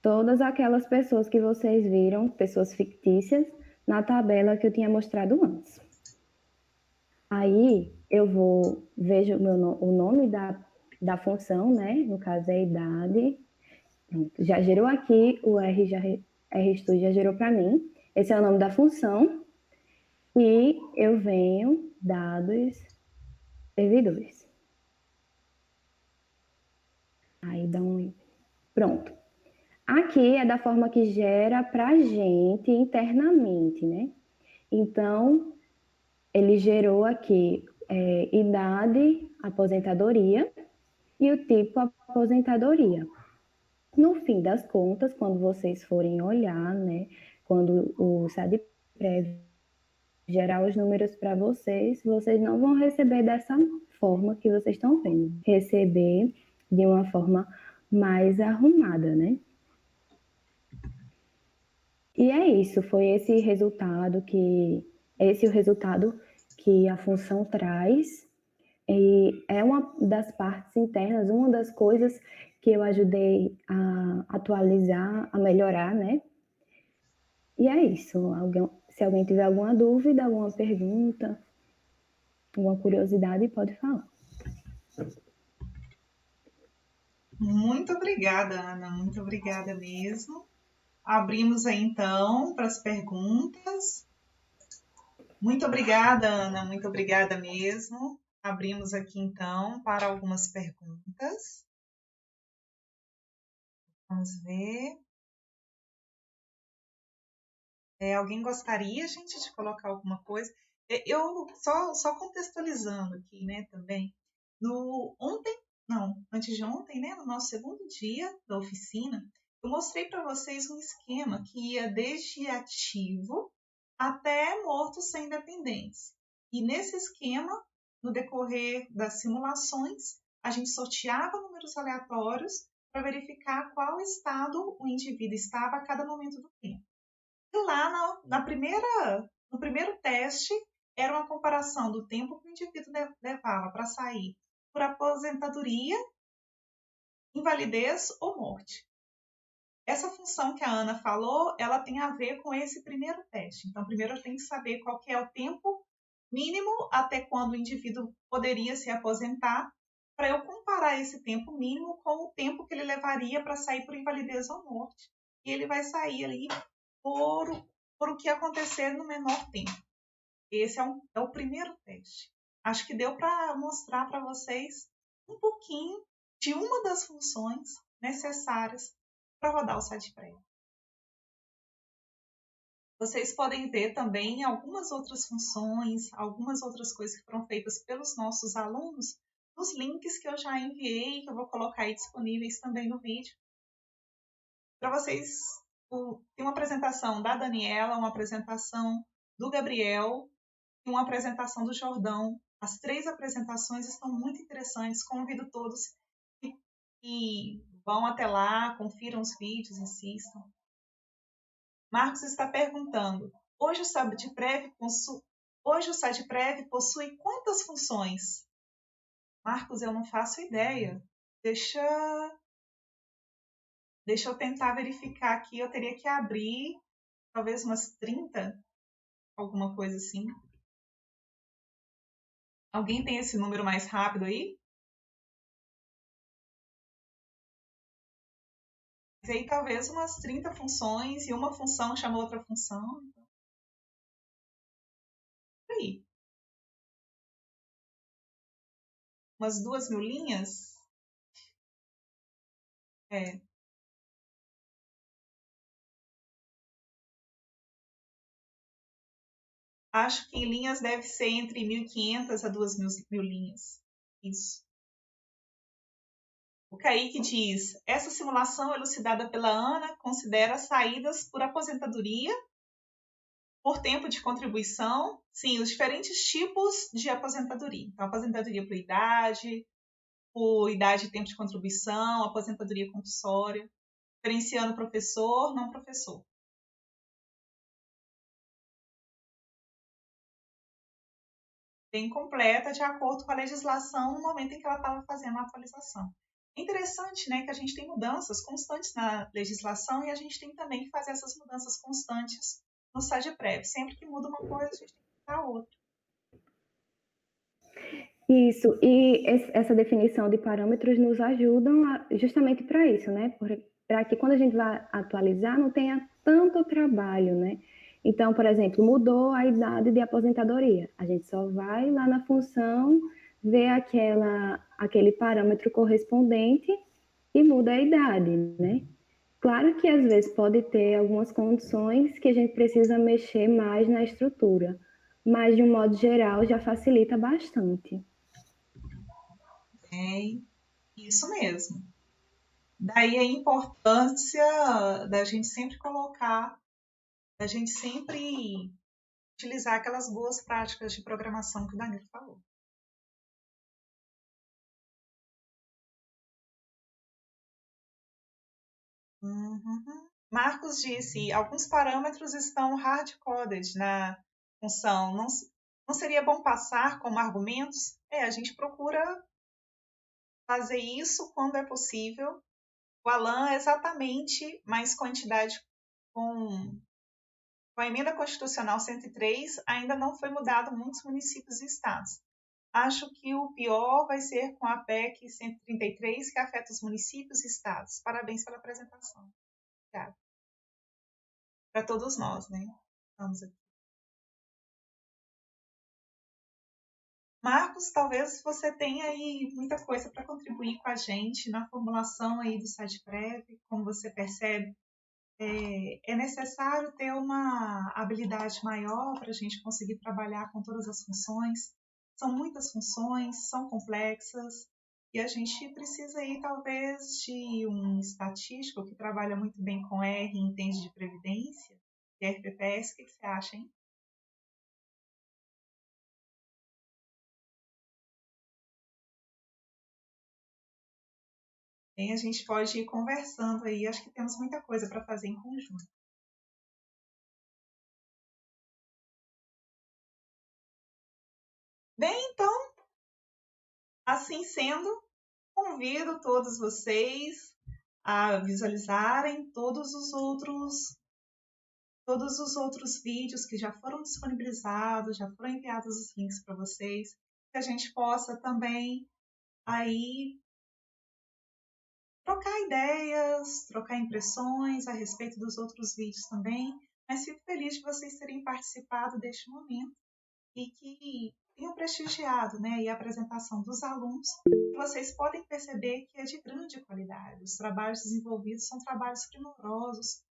todas aquelas pessoas que vocês viram, pessoas fictícias, na tabela que eu tinha mostrado antes. Aí eu vejo o nome da função, né? No caso é a idade. Pronto, já gerou aqui, o RStudio já gerou para mim. Esse é o nome da função. E eu venho, dados, servidores. Aí dá um... Pronto. Aqui é da forma que gera para a gente internamente, né? Então, ele gerou aqui idade, aposentadoria e o tipo aposentadoria. No fim das contas, quando vocês forem olhar, né? Quando o SADPREV gerar os números para vocês, vocês não vão receber dessa forma que vocês estão vendo. Receber de uma forma mais arrumada, né? E é isso, foi esse o resultado que a função traz. E é uma das partes internas, uma das coisas que eu ajudei a atualizar, a melhorar, né? E é isso. Se alguém tiver alguma dúvida, alguma pergunta, alguma curiosidade, pode falar. Muito obrigada, Ana. Muito obrigada mesmo. Abrimos aí, então, para as perguntas. Muito obrigada, Ana. Muito obrigada mesmo. Abrimos aqui, então, para algumas perguntas. Vamos ver. Alguém gostaria, gente, de colocar alguma coisa? Eu só contextualizando aqui, né, também. Antes de ontem, né, no nosso segundo dia da oficina, eu mostrei para vocês um esquema que ia desde ativo até mortos sem dependentes. E nesse esquema, no decorrer das simulações, a gente sorteava números aleatórios para verificar qual estado o indivíduo estava a cada momento do tempo. E lá no primeiro teste, era uma comparação do tempo que o indivíduo levava para sair por aposentadoria, invalidez ou morte. Essa função que a Ana falou, ela tem a ver com esse primeiro teste. Então, primeiro eu tenho que saber qual que é o tempo mínimo até quando o indivíduo poderia se aposentar, para eu comparar esse tempo mínimo com o tempo que ele levaria para sair por invalidez ou morte. E ele vai sair ali por o que acontecer no menor tempo. Esse é o primeiro teste. Acho que deu para mostrar para vocês um pouquinho de uma das funções necessárias para rodar o SADPREV. Vocês podem ver também algumas outras funções, algumas outras coisas que foram feitas pelos nossos alunos nos links que eu já enviei, que eu vou colocar aí disponíveis também no vídeo. Para vocês, tem uma apresentação da Daniela, uma apresentação do Gabriel e uma apresentação do Jordão. As 3 apresentações estão muito interessantes. Convido todos que vão até lá, confiram os vídeos, assistam. Marcos está perguntando, hoje o SADPREV possui quantas funções? Marcos, eu não faço ideia. Deixa eu tentar verificar aqui. Eu teria que abrir talvez umas 30, alguma coisa assim. Alguém tem esse número mais rápido aí? Mas aí talvez umas 30 funções e uma função chama outra função. Aí. Umas 2.000 linhas? Acho que em linhas deve ser entre 1.500 a 2.000 linhas. Isso. O Kaique diz, essa simulação elucidada pela Ana considera saídas por aposentadoria, por tempo de contribuição, sim, os diferentes tipos de aposentadoria. Então, aposentadoria por idade e tempo de contribuição, aposentadoria compulsória, diferenciando professor, não professor. Bem completa, de acordo com a legislação, no momento em que ela estava fazendo a atualização. É interessante, né, que a gente tem mudanças constantes na legislação e a gente tem também que fazer essas mudanças constantes no SAGPREV. Sempre que muda uma coisa, a gente tem que mudar outra. Isso, e essa definição de parâmetros nos ajudam justamente para isso, né? Para que quando a gente vai atualizar não tenha tanto trabalho, né? Então, por exemplo, mudou a idade de aposentadoria. A gente só vai lá na função, ver aquele parâmetro correspondente e muda a idade, né? Claro que às vezes pode ter algumas condições que a gente precisa mexer mais na estrutura, mas de um modo geral já facilita bastante. É isso mesmo. Daí a importância da gente sempre colocar, da gente sempre utilizar aquelas boas práticas de programação que o Danilo falou. Uhum. Marcos disse, alguns parâmetros estão hard-coded na função. Não seria bom passar como argumentos? A gente procura fazer isso quando é possível. O Alan é exatamente mais quantidade com a emenda constitucional 103, ainda não foi mudado muitos municípios e estados. Acho que o pior vai ser com a PEC 133, que afeta os municípios e estados. Parabéns pela apresentação. Obrigada. Para todos nós, né? Vamos aqui. Marcos, talvez você tenha aí muita coisa para contribuir com a gente na formulação aí do SAGPREV. Como você percebe, é necessário ter uma habilidade maior para a gente conseguir trabalhar com todas as funções. São muitas funções, são complexas, e a gente precisa aí talvez de um estatístico que trabalha muito bem com R e entende de previdência, de RPPS. O que você acha, hein? Bem, a gente pode ir conversando aí, acho que temos muita coisa para fazer em conjunto. Bem, então, assim sendo, convido todos vocês a visualizarem todos os outros vídeos que já foram disponibilizados, já foram enviados os links para vocês, que a gente possa também aí trocar ideias, trocar impressões a respeito dos outros vídeos também, mas fico feliz de vocês terem participado deste momento e que tenham prestigiado, né, e a apresentação dos alunos. Vocês podem perceber que é de grande qualidade. Os trabalhos desenvolvidos são trabalhos primorosos,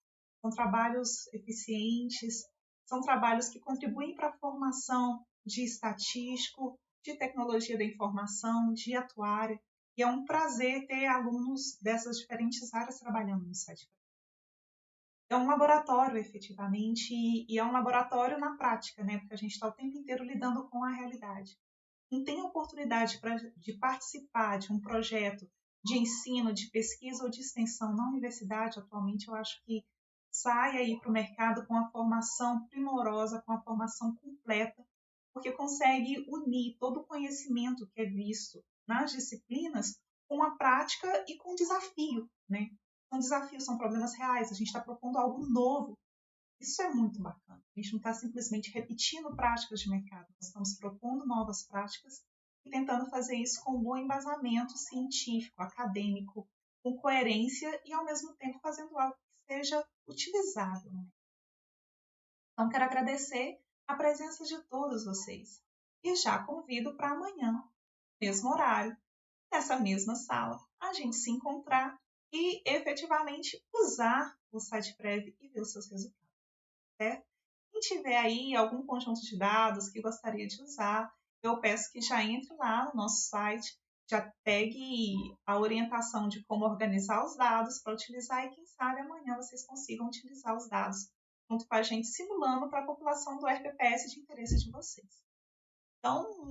são trabalhos eficientes, são trabalhos que contribuem para a formação de estatístico, de tecnologia da informação, de atuária. E é um prazer ter alunos dessas diferentes áreas trabalhando no site. É um laboratório, efetivamente, e é um laboratório na prática, né? Porque a gente está o tempo inteiro lidando com a realidade. Quem tem a oportunidade de participar de um projeto de ensino, de pesquisa ou de extensão na universidade, atualmente, eu acho que sai aí para o mercado com a formação primorosa, com a formação completa, porque consegue unir todo o conhecimento que é visto nas disciplinas com a prática e com o desafio, né? São desafios, são problemas reais, a gente está propondo algo novo. Isso é muito bacana. A gente não está simplesmente repetindo práticas de mercado, nós estamos propondo novas práticas e tentando fazer isso com um bom embasamento científico, acadêmico, com coerência e, ao mesmo tempo, fazendo algo que seja utilizável. Então, quero agradecer a presença de todos vocês e já convido para amanhã, mesmo horário, nessa mesma sala, a gente se encontrar e efetivamente usar o SAGPREV e ver os seus resultados. Certo? Quem tiver aí algum conjunto de dados que gostaria de usar, eu peço que já entre lá no nosso site, já pegue a orientação de como organizar os dados para utilizar e quem sabe amanhã vocês consigam utilizar os dados junto com a gente, simulando para a população do RPPS de interesse de vocês. Então,